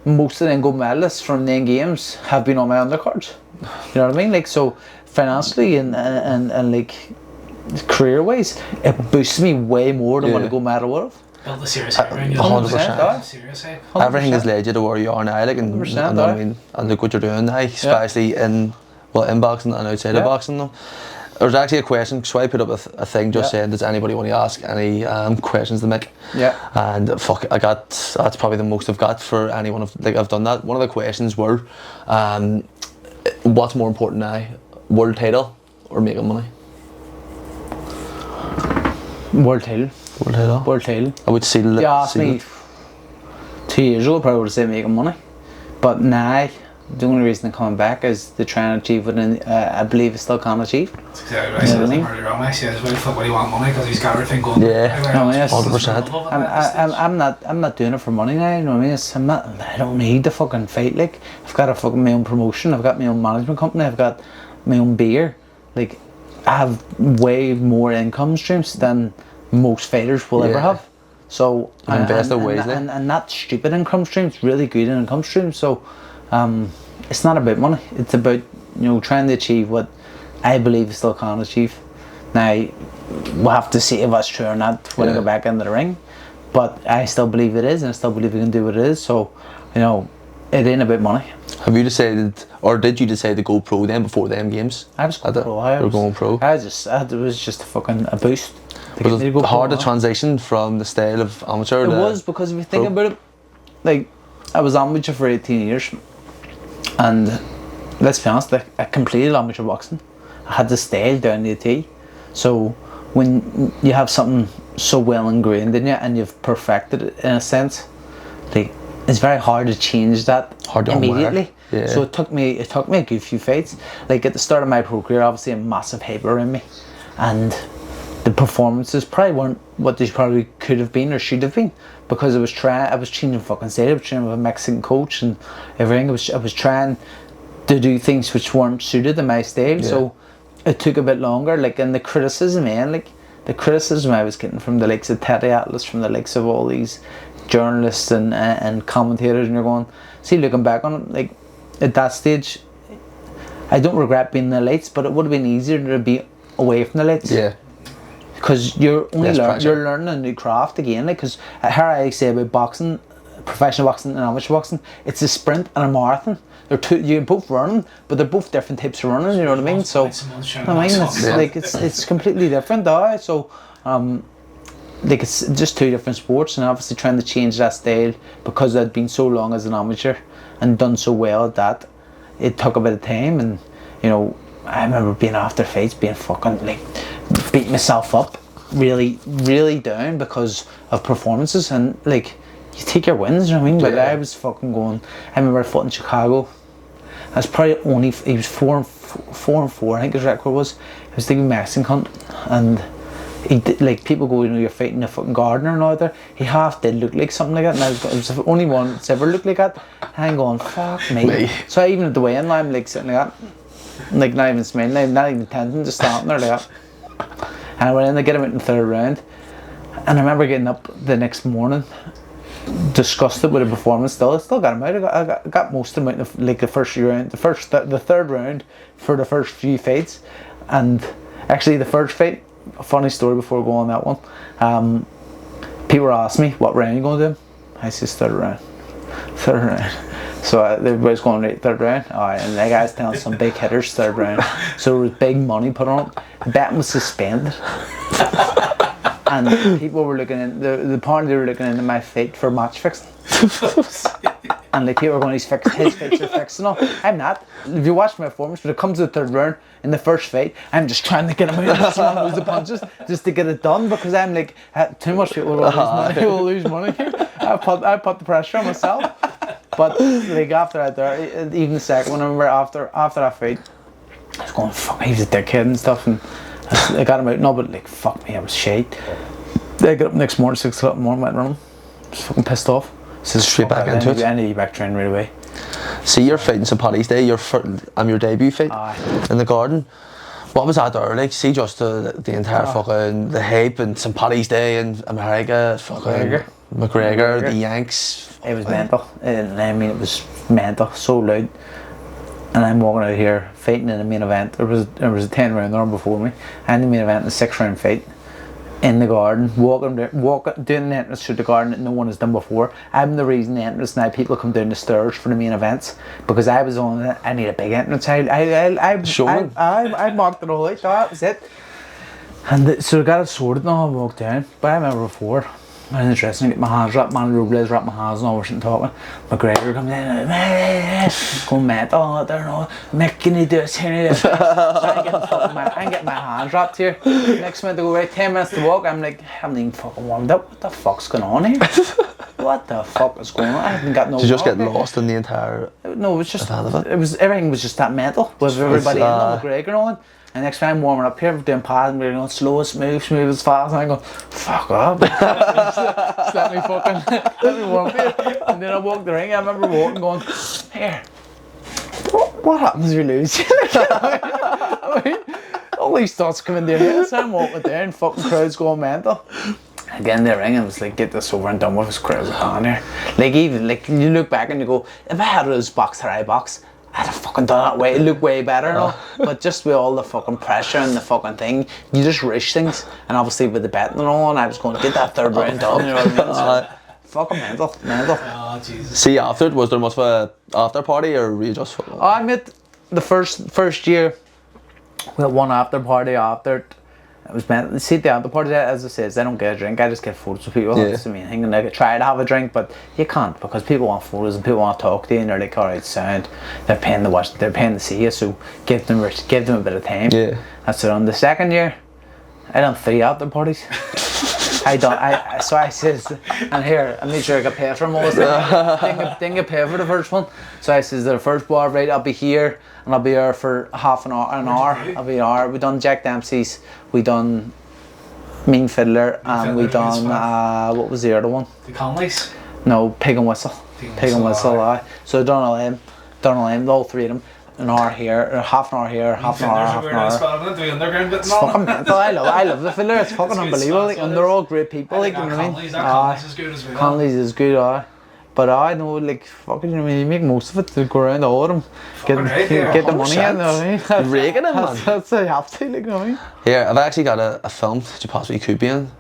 most of them gold medalists from the games have been on my undercards. You know what I mean? Like, so financially and like career wise, it boosts me way more than what a gold medal would have. Build a serious hype around you. 100%. Everything has led you to where you are now, like, and you know what I mean, and look what you're doing now, especially in boxing and outside of boxing though. There was actually a question, so I put up a thing just saying, does anybody want to ask any questions to Mick? Yeah. And fuck, that's probably the most I've got for anyone. I've done that. One of the questions were, what's more important now, world title or making money? World title. World title. I would seal it. You asked me 2 years ago, I probably would say making money. But now, the only reason I'm coming back is to try and achieve what I believe I still can achieve. That's exactly right. I said earlier on, I said, well, fuck, what do you want money? Because he's got everything going. Yeah, no, yes, 100%. I'm not doing it for money now, you know what I mean? I don't need to fucking fight, like, I've got my own promotion, I've got my own management company, I've got my own beer, like, I have way more income streams than most fighters will ever have. So invest wisely, and that stupid income streams, really good income streams. So it's not about money. It's about, you know, trying to achieve what I believe I still can achieve. Now we'll have to see if that's true or not when I go back into the ring. But I still believe it is, and I still believe we can do what it is. So, you know, it ain't about money. Have you decided, or did you decide to go pro then before them games? I was going pro. You're going pro. It was just a boost. Was it hard to transition from the style of amateur? It was, because if you think about it, like, I was amateur for 18 years, and let's be honest, I completed amateur boxing. I had the style down to a T. So when you have something so well ingrained in you and you've perfected it in a sense, like, it's very hard to change that immediately. Yeah. So it took me a good few fights. Like, at the start of my pro career, obviously a massive hype around me, and the performances probably weren't what they probably could have been or should have been, because I was changing fucking state, I was training with a Mexican coach and everything. I was trying to do things which weren't suited to my style, so it took a bit longer. Like, and the criticism, man, like the criticism I was getting from the likes of Teddy Atlas, from the likes of all these journalists and commentators, and you're going, see, looking back on it, like at that stage, I don't regret being in the lights, but it would have been easier to be away from the lights. Yeah. Because you're only you're learning a new craft again. Like, because here I say about boxing, professional boxing and amateur boxing, it's a sprint and a marathon. They're two. You're both running, but they're both different types of running. You know what I mean? So, it's completely different, though. So, like, it's just two different sports, and obviously trying to change that style, because I'd been so long as an amateur and done so well at that, it took a bit of time. And you know, I remember being after fights, being fucking like beating myself up, really, really down because of performances, and like, you take your wins, you know what I mean? But I was fucking going. I remember I fought in Chicago. I was probably only, he was 4-4, I think his record was. He was the Mexican cunt, and he did, like, people go, you know, you're fighting a fucking gardener and all that. He half did look like something like that, and it was the only one that's ever looked like that. And I'm going, fuck me. So I, even at the weigh-in, I'm like sitting like that, like not even smiling, not even tensing, just standing there like that. And I went in to get him out in the third round, and I remember getting up the next morning, disgusted with the performance. I still got him out. I got most of them out in like the first round, the third round for the first few fights. And actually, the first fight, a funny story before going on that one. People were asking me, what round are you going to do? I said third round. So everybody's going right third round. Alright, and the guy's telling some big hitters third round. So there was big money put on it. The betting was suspended. And people were looking in, the party, they were looking into my fight for match fixing. And like, people were going, his fights are fixed and all. I'm not. If you watch my performance, when it comes to the third round, in the first fight, I'm just trying to get him out and lose the punches, just to get it done, because I'm like, too much people will lose money here. I put the pressure on myself. But like, after that there, even the second one, I remember after that fight, I was going, fuck, he was a dickhead and stuff, and I got him out. No, but like, fuck me, I was shite. I got up next morning, 6 o'clock in the morning, went running. I was fucking pissed off. So straight back into it. I need to be back training right away. See, you're fighting St. Paddy's Day, your debut fight in the Garden. What was that there like? See, just the entire fucking, the hype and St. Paddy's Day in America, fucking McGregor, the Yanks. It was mental, and I mean, it was mental, so loud. And I'm walking out here fighting in the main event. There was a 10 round there before me, and the main event in a 6 round fight in the Garden, walking doing an entrance through the Garden that no one has done before. I'm the reason the entrance now, people come down the stairs for the main events, because I was on it. I need a big entrance. Showman. I mocked it all out. That was it. And so I got it sorted now. I walked down, but I remember before, I was in the dressing room, get my hands wrapped, man, Robles wrapped my hands and all, we're sitting talking. McGregor comes in, going mental out there and all. Mick, can you do this? Can you do this? So I'm getting my hands wrapped here. Next minute to go, right, 10 minutes to walk. I'm like, I haven't even fucking warmed up. What the fuck's going on here? What the fuck is going on? I haven't got no. Did you just get lost in the entire? No, it was just, everything was just that mental with everybody in on McGregor and all that. And next time I'm warming up here, we're doing pads, and we're going slow, smooth as fast, and I go, fuck off. Just let me warm up here. And then I walk the ring. I remember walking, going, here, what happens if you lose? I mean, all these thoughts come in their head. So I'm walking there, and fucking crowd's going mental. Again, the ring, I was like, get this over and done with. This crowd's on here. Like, even like, you look back and you go, if I had this box that I box, I'd have fucking done that way, it looked way better and all. But just with all the fucking pressure and the fucking thing, you just rush things. And obviously with the betting and all, and I was going to get that third round done, you know what I mean? So, fucking mental. Oh, Jesus. See, after it, was there much of a after party, or were you just? I met the first year, we had one after party after it. It was meant, see, the after party, as I said, I don't get a drink, I just get photos with people. That's the main thing. And I try to have a drink, but you can't, because people want photos and people want to talk to you, and they're like, alright, sound, they're paying to watch, they're paying to see you, so give them a bit of time. Yeah. That's it. On the second year, I done 3 after parties. So I says, and here, I made sure I got paid for them all this time. Didn't get paid for the first one. So I says, the first bar, right, I'll be here, and I'll be here for half an hour. I'll be an hour. We done Jack Dempsey's, we done Mean Fiddler, and we Fiddler, done what was the other one? The Conleys. No, Pig and Whistle. Pig and Whistle, aye. So done all them, all three of them. An hour here, or half an hour here, half an hour, half an hour. It's fucking mental. I love the Fiddler. It's fucking unbelievable. Like, and they're all great people. Like, you know what I mean? Conleys is good as well. Conleys is good, aye. But I know, like, fucking, you know, you make most of it to go around all of them, get the money in, you know what I mean? Raking it, man. That's how you have to, like, you know what I mean? Here, I've actually got a film that you possibly could be in.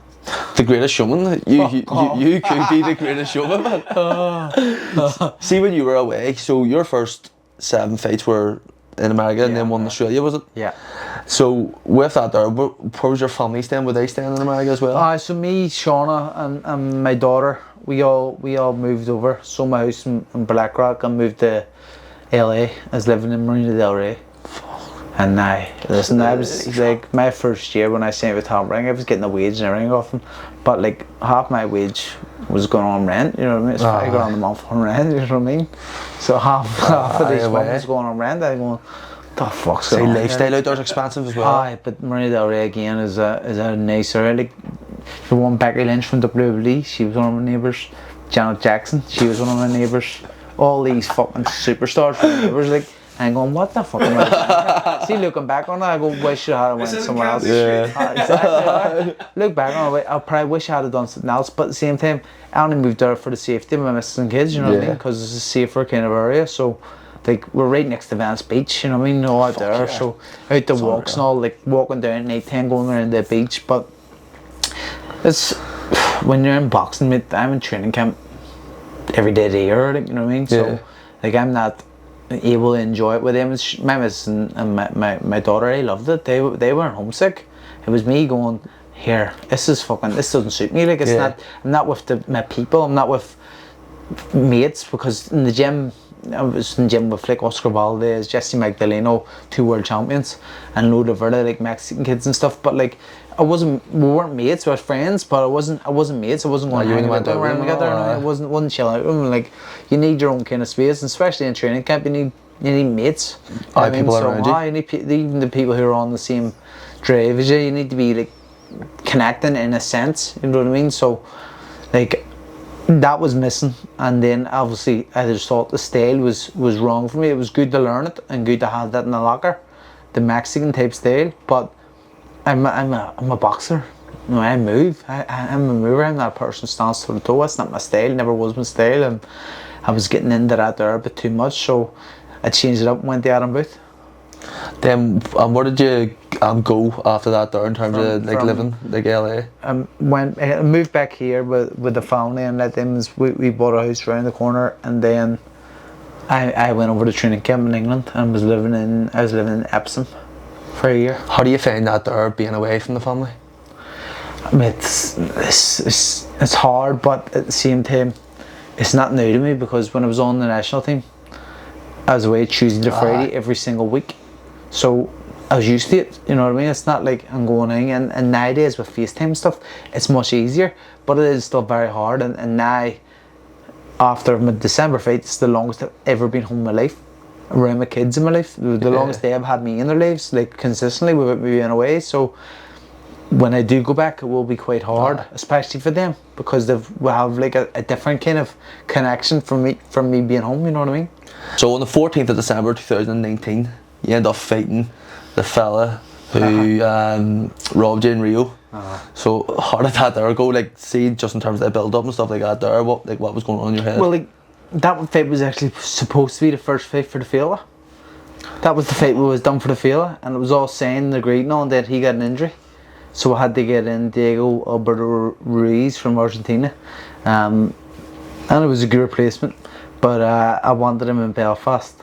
The Greatest Showman. You could be the Greatest Showman, man. See, when you were away, so your first 7 fights were in America and then one in Australia, was it? Yeah. So with that there, where was your family staying? Were they staying in America as well? So me, Shauna, and my daughter, we all moved over. Sold my house in Blackrock and moved to LA. I was living in Marina Del Rey. And I was like, my first year when I signed with Tom Ring, I was getting a wage and everything off him. But like half my wage was going on rent, you know what I mean? It's $5 grand a month on rent, you know what I mean? So half of this month was going on rent. I'm going, the fuck's going on? Lifestyle out there's expensive as well. Aye, but Marina Del Rey again is a nicer, like the one Becky Lynch from WWE, she was one of my neighbours. Janet Jackson, she was one of my neighbours. All these fucking superstars from my neighbours, like. And going, what the fuck am I doing? See, looking back on it, I go, wish I had went somewhere else. Yeah. Exactly. Look back on it, I probably wish I had done something else. But at the same time, I only moved there for the safety of my missus and kids, you know what I mean? Because it's a safer kind of area. So, like, we're right next to Venice Beach, you know what I mean? All out there. Yeah. So, out the walks and all, like, walking down at night time, going around the beach. But it's, when you're in boxing, mate, I'm in training camp every day of the year, like, you know what I mean? So, like, I'm not able to enjoy it with them. My missus and my daughter, they loved it. They weren't homesick. It was me going, here, this doesn't suit me. Like, it's not, I'm not with my people, I'm not with mates, because in the gym, I was in the gym with like Oscar Valdez, Jesse Magdaleno, 2 world champions, and load of other like Mexican kids and stuff. But like, we weren't mates, we were friends, but I wasn't mates. I wasn't going to went around together. I wasn't chilling out with them. Like, you need your own kind of space, and especially in training camp, you need mates. People around you. You need even the people who are on the same drive as you. You need to be like connecting in a sense. You know what I mean? So, like, that was missing. And then obviously, I just thought the style was wrong for me. It was good to learn it and good to have that in the locker, the Mexican type style, but I'm a boxer. You know, I move. I'm a mover. I'm not a person who stands to the toe. That's not my style. Never was my style. And I was getting into that there a bit too much. So I changed it up and went to Adam Booth. Then where did you go after that there in terms of like living like LA? I moved back here with the family and let them. We bought a house around the corner, and then I went over to training camp in England and was living in Epsom for a year. How do you find that there, being away from the family? I mean, it's hard, but at the same time, it's not new to me, because when I was on the national team, I was away Tuesday to Friday every single week. So I was used to it, you know what I mean? It's not like I'm going in, and nowadays with FaceTime stuff, it's much easier, but it is still very hard. And now, after my December fight, it's the longest I've ever been home in my life, around my kids in my life. The longest they have had me in their lives, like consistently without me being away. So when I do go back, it will be quite hard, especially for them, because we have like a different kind of connection from me being home, you know what I mean? So on the 14th of December 2019, you end up fighting the fella who robbed you in Rio. So how did that there go? Like, see, just in terms of the build up and stuff like that there, what was going on in your head? Well, like, that fight was actually supposed to be the first fight for the fella. That was the fight we was done for the fella, and it was all signed and agreed and all, and then he got an injury. So I had to get in Diego Alberto Ruiz from Argentina, and it was a good replacement, but I wanted him in Belfast.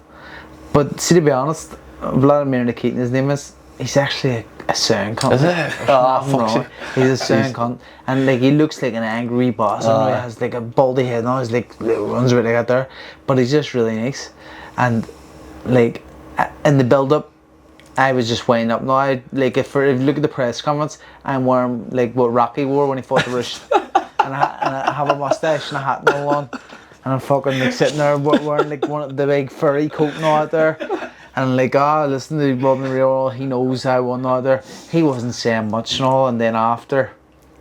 But see, to be honest, Vladimir Nikitin, his name is, he's actually a sound cunt. Is it? He's a sound cunt, and like, he looks like an angry boss. I know he has like a baldy head now, he's like runs right like that there, but he's just really nice. And like, in the build up, I was just winding up now. If you look at the press conference, I'm wearing like what Rocky wore when he fought the Russian, and I have a mustache and a hat and all on, and I'm fucking like sitting there wearing like one of the big furry coat and all out there, and like, listen to Robin Rio, he knows how I won out there. He wasn't saying much and all, and then after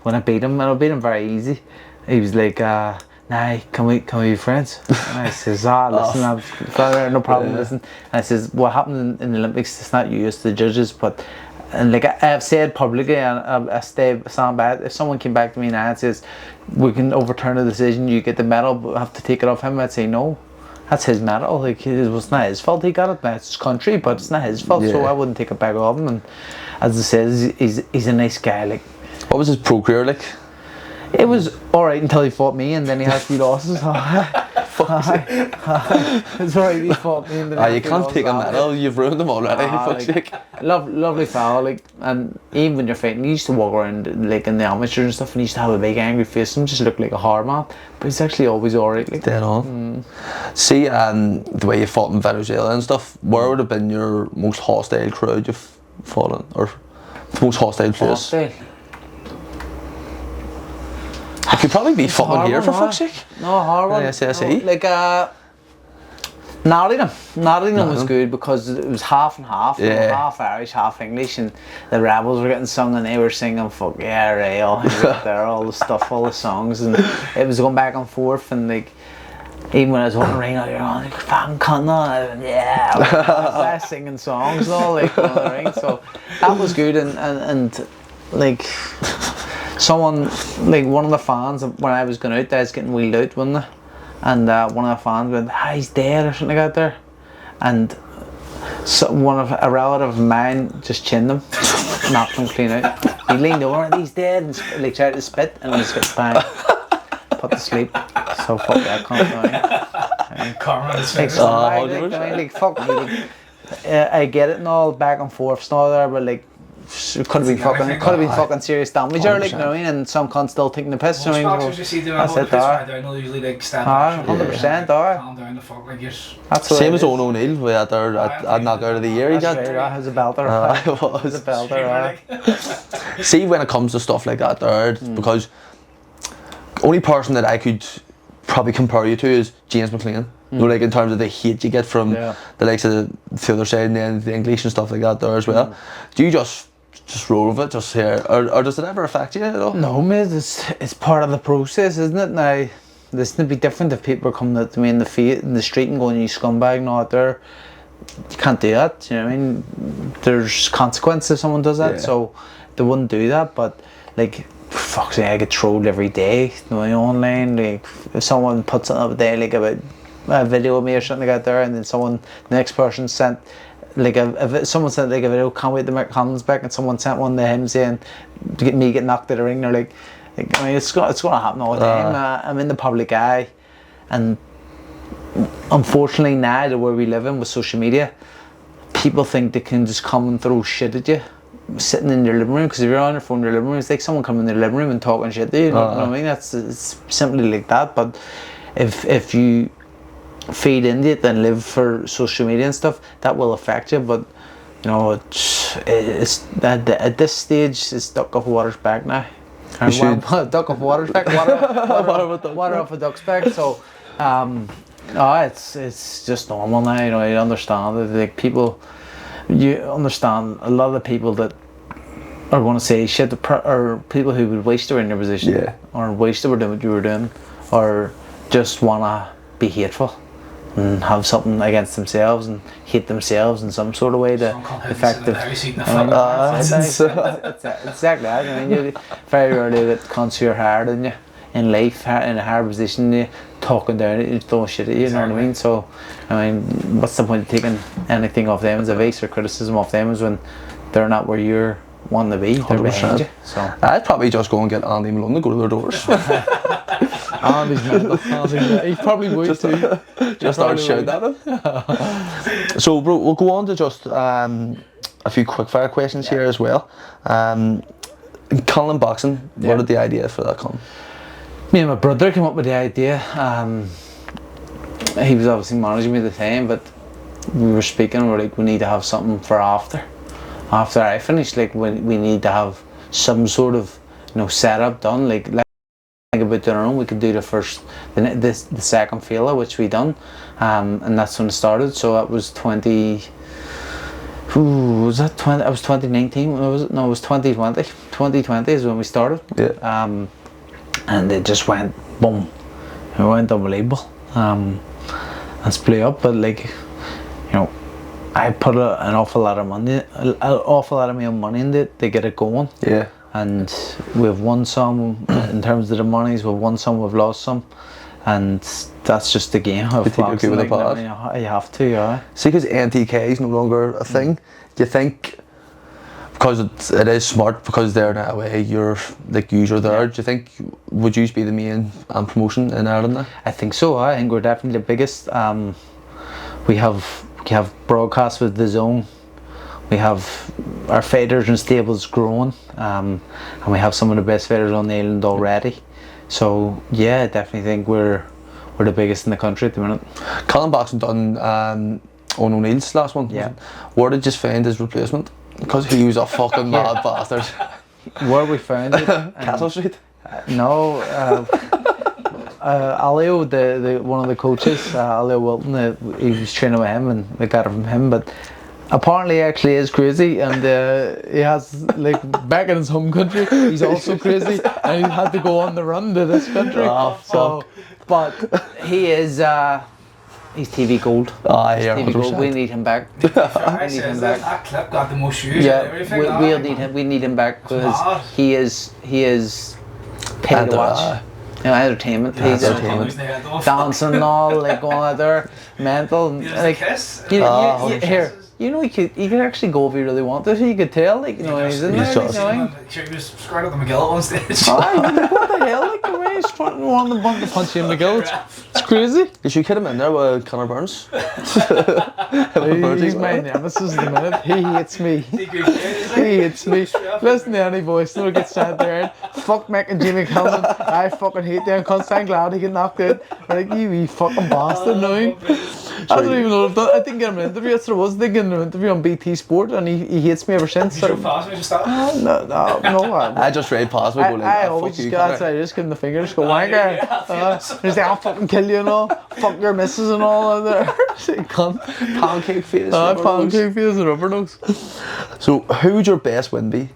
when I beat him, and I beat him very easy, he was like, "Nah, can we be friends?" And I says, listen, I've no problem, listen. And I says, what happened in the Olympics, it's not you, it's the judges, but, and like I've said publicly, and I stand by it, if someone came back to me now and says, we can overturn the decision, you get the medal, but have to take it off him, I'd say no. That's his medal, like, it was not his fault he got it, it's his country, but it's not his fault, so I wouldn't take it back off him. And as I said, he's a nice guy. Like, what was his pro career like? It was alright until he fought me, and then he had a few losses. It's alright, he fought me, and then you can't take a medal, you've ruined them already, fuck's sake. Lovely fella, like, and even when you're fighting, he used to walk around like in the amateurs and stuff, and he used to have a big angry face, and just looked like a hard man, but he's actually always alright. Like. Dead on. See, the way you fought in Venezuela and stuff, where would have been your most hostile crowd you've fought in, or the most hostile place? I could probably be fucking here for fuck's sake. No, hard one. SSE. No, like Nottingham was good because it was half and half. Yeah. Half Irish, half English, and the rebels were getting sung, and they were singing "Fuck yeah, Rio," there, all the stuff, all the songs, and it was going back and forth, and like. Even when I was walking around, you're on like fucking Conlan, yeah, I was singing songs and all like on the ring, so that was good, and like. Someone, like one of the fans, when I was going out, I was getting wheeled out, wasn't I? And one of the fans went, he's dead or something like that there. And so a relative of mine just chinned him, knocked him clean out. He leaned over and he's dead, and like tried to spit, and he just got bang, put to sleep. So fuck that cunt. Karma is like fuck me. Like, I get it and all, back and forth, and all there, but like. It could have been fucking serious damage, or like, you know what I mean? And some cunt still taking the piss. Most boxers you see doing that, I know usually like stand back. 100%, calm down the fuck, like that's same as Owen O'Neill, we had our knockout of the year. He got. Right, was a belter. It was a belter. See, when it comes to stuff like that, there, because only person that I could probably compare you to is James McLean. You know, like in terms of the hate you get from the likes of the other side and then the English and stuff like that there as well. Do you just roll with it, just here, or does it ever affect you at all? No, mate, it's part of the process, isn't it? Now, this would be different if people are coming up to me in the street and going, "You scumbag," not there. You can't do that. You know what I mean? There's consequences if someone does that, so they wouldn't do that. But like, fuck's sake, I get trolled every day, you know, online. Like, if someone puts something up a day, like about a video of me or something like that there, and then the next person sent. Like someone sent like a video, can't wait to Michael Conlan's back, and someone sent one to him saying to get me get knocked out of the ring. They're like I mean, it's going to happen all the time. I'm in the public eye, and unfortunately now the world we live in with social media, people think they can just come and throw shit at you sitting in your living room, because if you're on your phone in your living room, it's like someone coming in your living room and talking shit to you. You know what I mean? It's simply like that. But if you feed into it and live for social media and stuff, that will affect you. But you know, it's at this stage, it's duck off water's back now. Duck off water's back. Water off a duck's back. So, it's just normal now. You know, you understand that, like, people. You understand a lot of the people that are going to say shit, or people who would wish they were in your position, or wish they were doing what you were doing, or just want to be hateful and have something against themselves and hate themselves in some sort of way to effective. Exactly. I mean, you very rarely get cunts who are hard on you in life, in a hard position, you talking down at you, throwing shit at you. You know what I mean? So, I mean, what's the point of taking anything off them as advice or criticism off them when they're not where you're wanting to be? They're behind you. So I'd probably just go and get Andy Malone to go to their doors. Andy's mental. He probably would too. Just start shouting at him. So, bro, we'll go on to just a few quick fire questions here as well. Conlan boxing, where did the idea for that come? Me and my brother came up with the idea. He was obviously managing me at the time, but we were speaking, we're like, we need to have something for after I finish. Like, we need to have some sort of, you know, setup done. Like think about doing our own. We could do the second failure, which we done, and that's when it started. So that was 20. Was that 20? It was 2019. Was it? No, it was 2020. 2020 is when we started. Yeah. And it just went boom. It went unbelievable. And split up, but like, you know, I put an awful lot of money, an awful lot of my own money in it to get it going. Yeah. And we've won some in terms of the monies. We've won some, we've lost some, and that's just the game of boxing. With like, you have to, yeah. See, because NTK is no longer a thing. Do you think because it is smart because they're that way? You're like you're there. Do you think would you be the main promotion in Ireland now? I think so. I think we're definitely the biggest. We have broadcasts with the Zone. We have our fighters and stables growing, and we have some of the best fighters on the island already. So yeah, I definitely think we're the biggest in the country at the minute. Conlan Boxing done Owen O'Neill's last one. Yeah. Where did you find his replacement? Because he was a fucking mad bastard. Where we found it? Castle Street. No. Alio, the one of the coaches, Alio Wilton, he was training with him and we got it from him, but apparently he actually is crazy, and he has, like, back in his home country he's also crazy, and he had to go on the run to this country. So, but he is he's TV gold. Yeah, TV gold. We need him back. I need him back. That clip got the most views. Yeah, and everything. we need him back because he is paid to watch. You know, entertainment. He's entertainment. Dancing and all, like going out there, mental. Like, here. You know, he could actually go if he really wanted to. You could tell, like, you know, he's in there. He was squared up the McGill at one stage. What the hell? Like, the way he's wanting to punch you in McGill. It's crazy. You should get him in there with Conor Burns. He's my nemesis at the minute. He hates me. He hates me. Listen to any voice note gets sent there. Fuck Mick and Jimmy Conlan. I fucking hate them cunts. I'm glad he get knocked out. Like, you wee fucking bastard now. I don't even know. I didn't get him an interview. That's what it was. They get an interview on BT Sport, and he hates me ever since. Did you pass me just that? No. I just read past me. I always just just give him the finger, just go wanker. He's like, I'll fucking kill you and all. Fuck your missus and all out there. Cunt. Pancake face. Pancake face and rubber nose. So, who would your best win be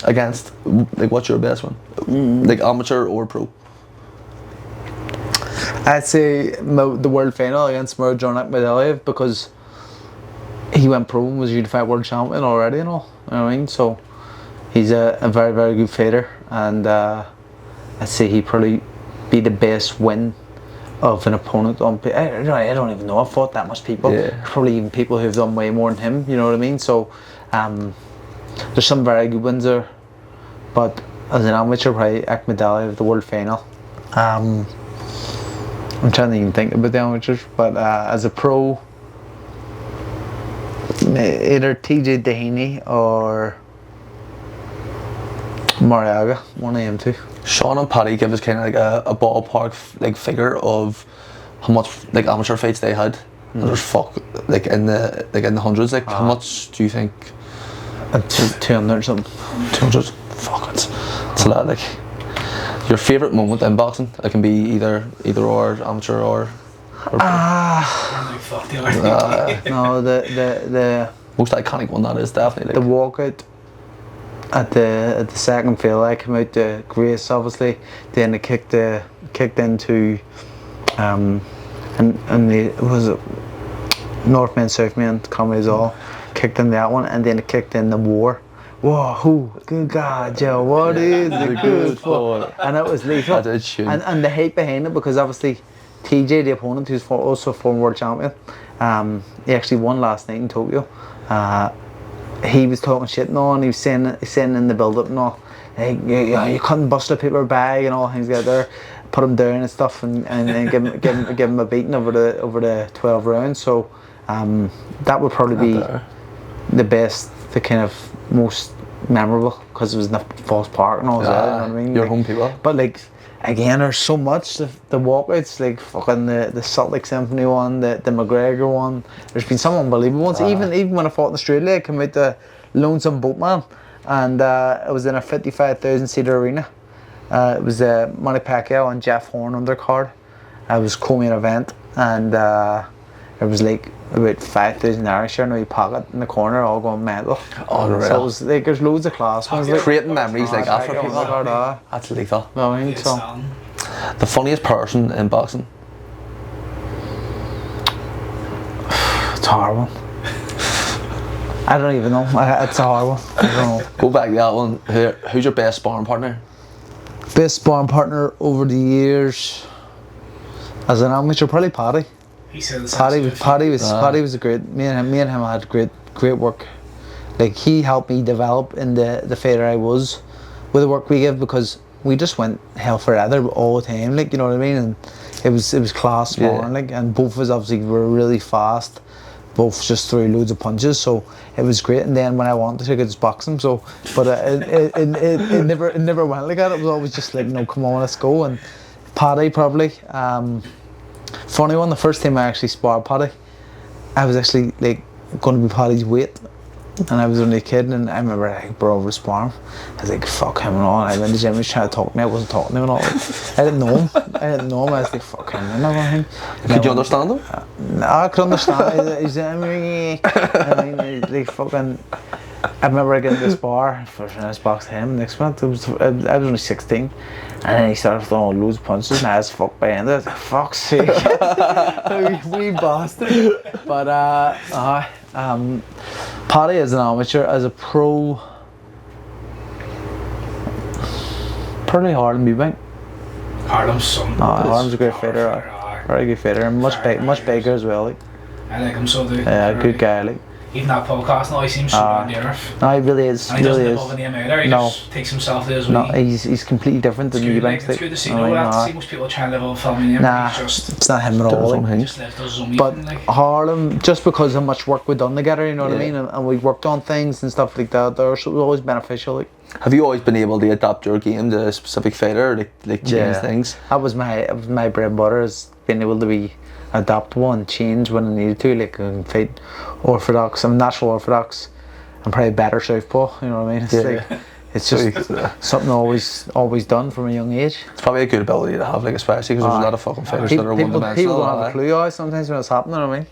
against? Like, what's your best one? Like amateur or pro? I'd say the world final against John Akhmadaliev, because he went pro and was unified world champion already and all. You know what I mean? So he's a very, very good fighter, and I'd say he'd probably be the best win of an opponent on. I don't even know. I've fought that much people. Yeah. Probably even people who've done way more than him. You know what I mean? So there's some very good wins there, but as an amateur, probably Akhmadaliev, the world final. I'm trying to even think about the amateurs, but as a pro, either TJ Dehaney or Mariaga, one of them two. Sean and Paddy give us kind of like a ballpark like figure of how much like amateur fights they had. There's like in the hundreds. Like how much do you think? 200 or something. 200. Fuck, it's a lot. Like your favourite moment in boxing? It can be either or amateur or no, the most iconic one, that is definitely like the walkout at the second field. I came out to Grace, obviously. Then they kicked into and was it Northman, Southman, comedies all kicked in that one, and then it kicked in the War. Whoa, good God, Joe, what is the good for? And it was lethal. And the hate behind it, because obviously TJ, the opponent, who's also former world champion, he actually won last night in Tokyo. He was talking shit and all, and he was saying in the build-up and all, hey, you couldn't bust a paper bag and all things like that. Put him down and stuff, and give him a beating over the 12 rounds. So that would probably be the best, the kind of most memorable, because it was in the false park and all that. You know what I mean? Your home people. But like, again, there's so much. The walkouts, like fucking the Salt Lake Symphony one, the McGregor one. There's been some unbelievable ones. Even when I fought in Australia, I came out to Lonesome Boatman, and it was in a 55,000 seater arena. It was Manny Pacquiao and Jeff Horn undercard. It was co-main event, and there was like about 5,000 Irish in a pocket in the corner, all going mental. Unreal. So it was like there's loads of class ones. Like, Creating memories like that for oh people. my God, That's lethal. no, I mean, It's so The funniest person in boxing. it's a hard one. I don't even know. It's a hard one. I don't know. Go back to that one. Who's your best sparring partner? Best sparring partner over the years as an amateur, probably Paddy. He said the Paddy was a great. Me and him had great work. Like he helped me develop in the fighter I was with the work we give, because we just went hell for leather all the time. Like, you know what I mean? And it was class sparring. Like, and both of us obviously were really fast. Both just threw loads of punches, so it was great. And then when I wanted to, I could just box him. So, but it never went like that. It was always just like, no, come on, let's go. And Paddy probably. Funny one. The first time I actually sparred Paddy, I was actually like going to be Paddy's weight, and I was only a kid. And I remember I brought over to spar him. I was like, fuck him and all. And I went to the gym. He was trying to talk to me. I wasn't talking to him and all. I didn't know him. I was like, fuck him and everything. Could you understand him? No, I could understand. He's like fucking. I remember getting this bar first when I was boxing him. Next month, I was only 16, and then he started throwing loads of punches, and I was fucked by the end. I was like, fuck's sake, we bastard. But Paddy as an amateur, as a pro, pretty hard to be back. Harlem's son. Harlem's a great fighter. Very good fighter, and much bigger as well. Like. I like him so do. Yeah, good guy. Like. Even that podcast now, he seems so down to earth. No, he really is. And he doesn't live over the name either. He just takes himself there as well. No, he's completely different than Eubanks. It's good to see that. See most people try and live over filming him. Nah, it's not him at all. He just lives his own but thing, like. Harlem, just because of how much work we've done together, you know what I mean, and we worked on things and stuff like that. It was always beneficial. Like. Have you always been able to adapt your game to a specific fighter, like change things? That was my bread and butter, is being able to be adaptable and change when I needed to, like fight orthodox. I'm natural orthodox. I'm probably better southpaw. You know what I mean? It's like it's just something always done from a young age. It's probably a good ability to have, like, especially because there's a lot of fucking fighters that are one-dimensional. People don't have a clue sometimes when it's happening. You know what I mean?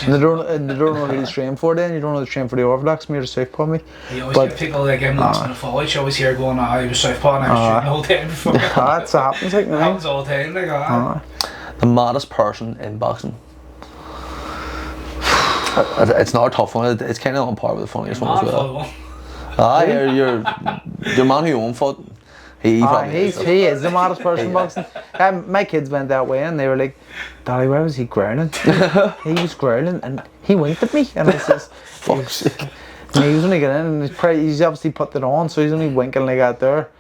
And they don't know who to train for. Then you don't know who to train for the orthodox. Me or the southpaw me. You always get people like him lost in the college. You always hear going, I was southpaw and I was training the whole time before. That's what happens. Like, happens all the time. Like the maddest person in boxing. It's not a tough one. It's kind of on par with the funniest one as well. Your man who owned fought. He is the maddest person in boxing. My kids went that way and they were like, Daddy, where was he growling? He was growling and he winked at me, and I says, fuck's sake. And he was only getting in and he's obviously put it on, so he's only winking like that there.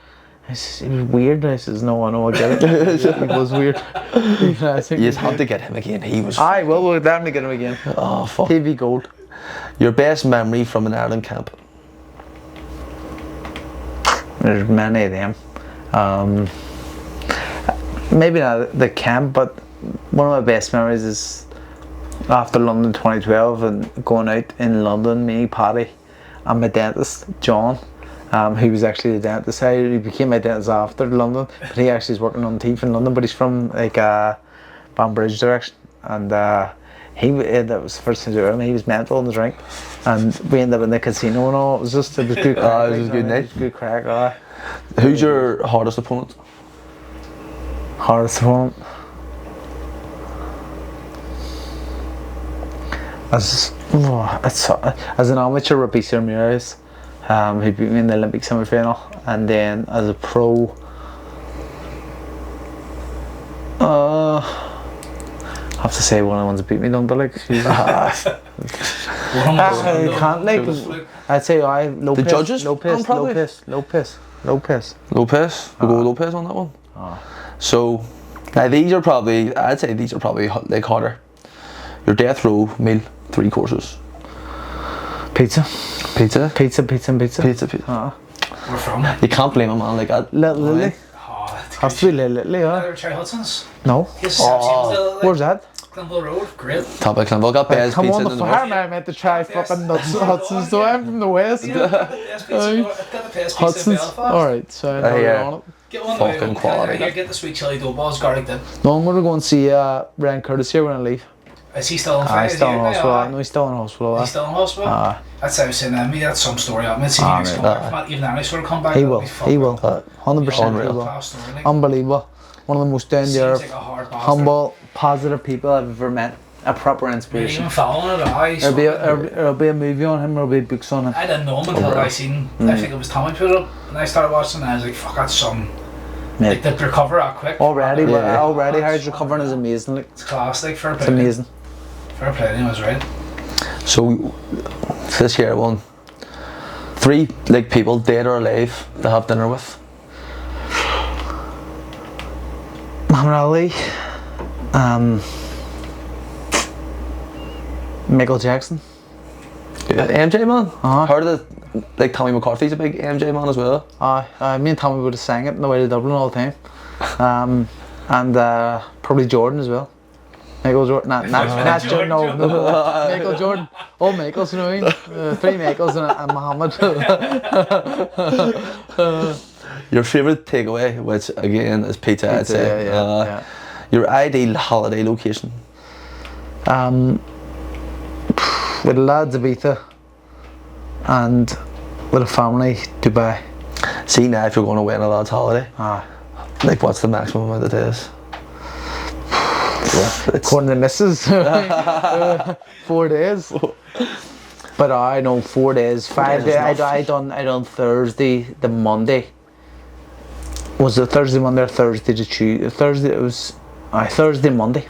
I says, it was weird. I says, no, I know, I get it. It was weird. You just have to get him again. He was. We'll definitely get him again. Oh, fuck. TV gold. Your best memory from an Ireland camp? There's many of them. Maybe not the camp, but one of my best memories is after London 2012 and going out in London, me, Paddy, and my dentist, John. He was actually the dentist. He became my dentist after London, but he actually is working on teeth in London, but he's from like Banbridge direction, and that was the first time I heard him. He was mental in the drink, and we ended up in the casino and all. It was good crack. It was a good night. Good crack. Who's your hardest opponent? Hardest opponent? As an amateur, Rabisa Ramirez. He beat me in the Olympic semi-final, and then as a pro, I have to say one of the ones that beat me, don't I? Like, I can't, like, I'd say Lopez. The judges? Lopez. We'll go with Lopez on that one. So, now I'd say these are probably like harder. Your death row meal, 3 courses. Pizza. Where from? You can't blame a man like that. Little Lily. Has to be Little Lily, Ever try Hudson's? No. Where's that? Glenville Road, great. Top of Glenville, got best come pizza on, in the the farm, north. I meant to try fucking Hudson's, so I'm from the west. Hudson's? Alright, so I know on it. Get one fucking quality. Get the sweet chili dough balls, garlic dip. No, I'm going to go and see Ryan Curtis here when I leave. Is he still in fight? He's still in hospital. No, he's still in hospital. He's still in hospital? That's how I was saying that. Maybe that's some story up. Let's see if he gets come back from that. Even then, he sort of come back. He will. 100% he will. Unbelievable. One of the most down to earth, humble, positive people I've ever met. A proper inspiration. Even following it, there'll be a movie on him, there'll be books on him. I didn't know him until I seen, I think it was Tommy put it up, and I started watching and I was like, fuck, that's some, like, they recover that quick. Already how he's recovering is amazing. Like, it's class, like, fair play. It's amazing. Fair play, he was right. So, this year one, 3 like people, dead or alive, to have dinner with. Muhammad Ali, Michael Jackson. Yeah, MJ man. Heard that like Tommy McCarthy's a big MJ man as well. Me and Tommy would have sang it on the way to Dublin all the time. And probably Jordan as well. Michael Jordan, not Jordan, no, Michael Jordan. All Michaels, you know what I mean? 3 Michaels and Muhammad. Your favourite takeaway, which again is pizza, I'd say. Yeah. Your ideal holiday location? With the lads Ibiza and with a family Dubai. See now if you're going away on a lad's holiday, like what's the maximum amount of days? According to the missus, 4 days. But I know 4 days, 5 days. I done Thursday, the Monday. Was it Thursday, Monday, or Thursday to Tuesday? Thursday. It was Thursday, Monday.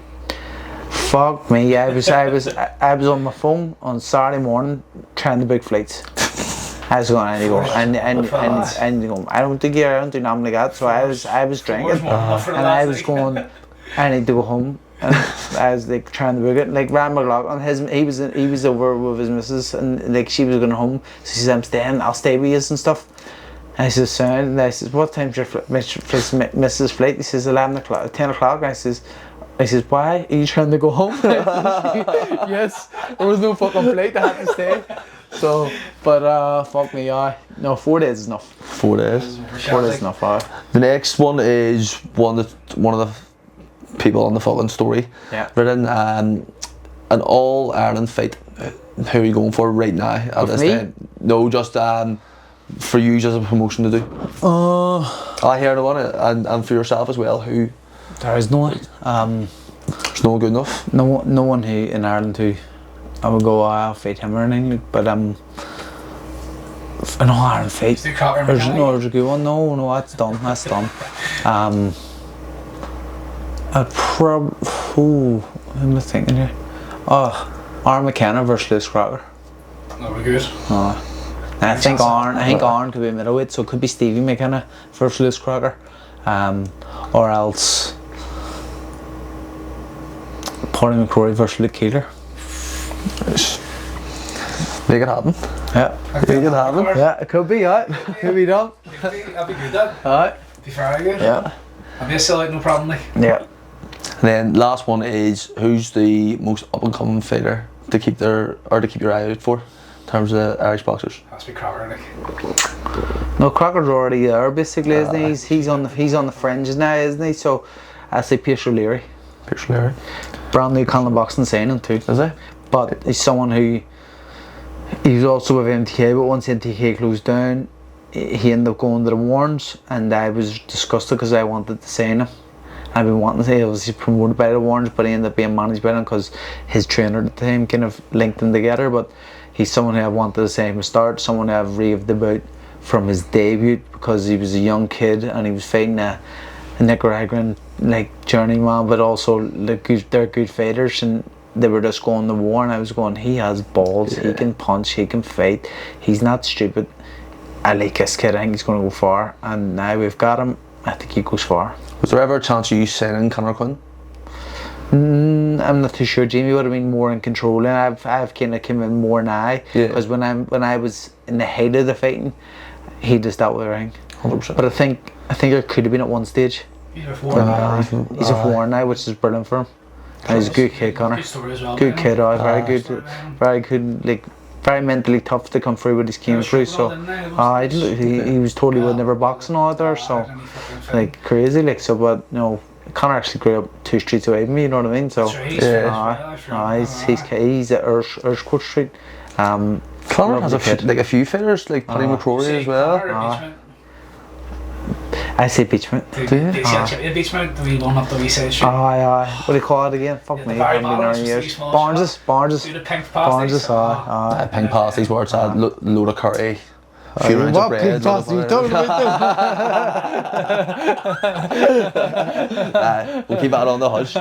Fuck me! I was on my phone on Saturday morning trying to book flights. I was going, I need to go, and I don't do nothing like that. So I was drinking, and I was going, I need to go home. And I was like trying to book it. Like Ryan McLaughlin, he was over with his missus, and like she was going home. So she says, I'm staying. I'll stay with you and stuff. And I says, sound. And I says, what time's your missus flight? He says 11 o'clock, 10 o'clock. And I says, why? Are you trying to go home? Yes. There was no fucking flight. I had to stay. So, but fuck me, no, 4 days is enough. 4 days. 4 days is enough. The next one is one of the people on the fucking story. Yeah. Written an All Ireland fight. Who are you going for right now at this time? No, just for you, just a promotion to do. I heard about it, and for yourself as well. Who? There is no one. There's no one good enough. No one who in Ireland who I would go, I'll fight him or anything. But an All Ireland fight. There's a good one. No, that's done. That's done. Who am I thinking here? Aaron McKenna versus Lewis Crocker. That would be good. I think Aaron could be middleweight, so it could be Stevie McKenna versus Lewis Crocker, or else Paddy McCrory versus Luke Keeler. Make it happen. Yeah. Make it happen. Yeah, it could be. Could be done. That'd be good. That. Alright. Be very good. Yeah. I'd be a sellout, no problem. Like. Yeah. And then last one is who's the most up and coming fighter to keep your eye out for in terms of the Irish boxers? Has to be Crocker, like. No, Crocker's already there basically, isn't he? He's on the fringes now, isn't he? So I say Pierce O'Leary. Pierce O'Leary. Brand new Conlan boxing signing too. Is he? But he's someone who he was also with MTK, but once MTK closed down, he ended up going to the Warrens, and I was disgusted because I wanted to sign him. I've been wanting to say he was promoted by the Warrens, but he ended up being managed by them because his trainer at the time kind of linked them together. But he's someone who I wanted to say from the start, someone who I've raved about from his debut because he was a young kid and he was fighting a Nicaraguan like journeyman, but also like they're good fighters and they were just going to war, and I was going, he has balls, he can punch, he can fight, he's not stupid. I like this kid, I think he's going to go far, and now we've got him, I think he goes far. Was there ever a chance of you signing Conor Quinn? I'm not too sure. Jamie would have been more in control, and I've kind of come in more now because when I was in the height of the fighting, he just dealt with the ring. 100%. But I think it could have been at one stage. He's a four now, which is brilliant for him. And he's a good kid, Conor. Good story as well. Good kid, very good, like very mentally tough to come through what he's came through. So he was totally would never box and all there. So like crazy, like so. But no, Connor actually grew up 2 streets away from me, you know what I mean? So, Sure, he's he's Erskwood Street. Conor has a few fighters, like Paddy McCrory as well. I say Beachmount. Beachmount, the wee one up the wee side street. Aye. What do you call it again? Fuck me, I haven't been there in years. Barnes'. Do the pink pasties. Aye. Pink pasties where it's a load of curry. A few rounds of bread. Pink pasties? Talking about we'll keep that on the hush.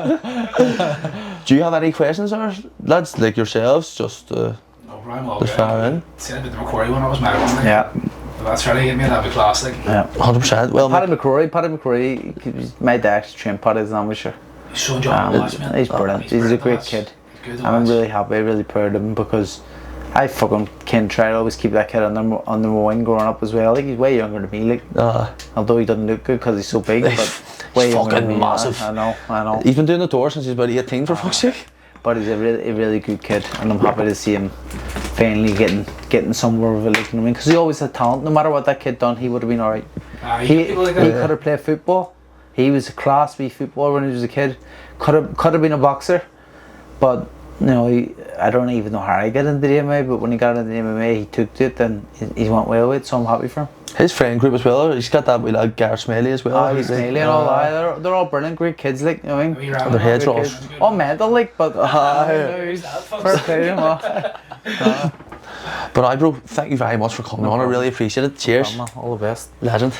Do you have any questions, or lads, like yourselves? Just No, Brian, well, fire in. See, I did the Macquarie one, I was my one. Yeah. If that's trying to get me, that'd be class. Like. Yeah. 100%. Well, Paddy McCrory, my dad actually trained Paddy's amateur. He's so enjoyable, man. He's brilliant. He's a great kid. I'm really happy, really proud of him because I fucking can try to always keep that kid on the wing growing up as well. Like he's way younger than me, like although he doesn't look good because he's so big, but way younger than me. Massive. I know. He's been doing the tour since he's about 18 for fuck's sake. But he's a really good kid, and I'm happy to see him finally getting somewhere with it. Like, you know what I mean? Because he always had talent. No matter what that kid done, he would have been alright. He could have played football. He was a class B footballer when he was a kid. Could have been a boxer, but you know, I don't even know how he got into the MMA. But when he got into the MMA, he took to it and he went well with it. So I'm happy for him. His friend group as well. He's got that with like Gareth Smiley as well. He's Smiley and all that. They're all brilliant, great kids. Like, you know what I mean? Their heads are all mental, like, but fair play to him. But bro, thank you very much for coming on. I really appreciate it. Cheers. All the best. Legend.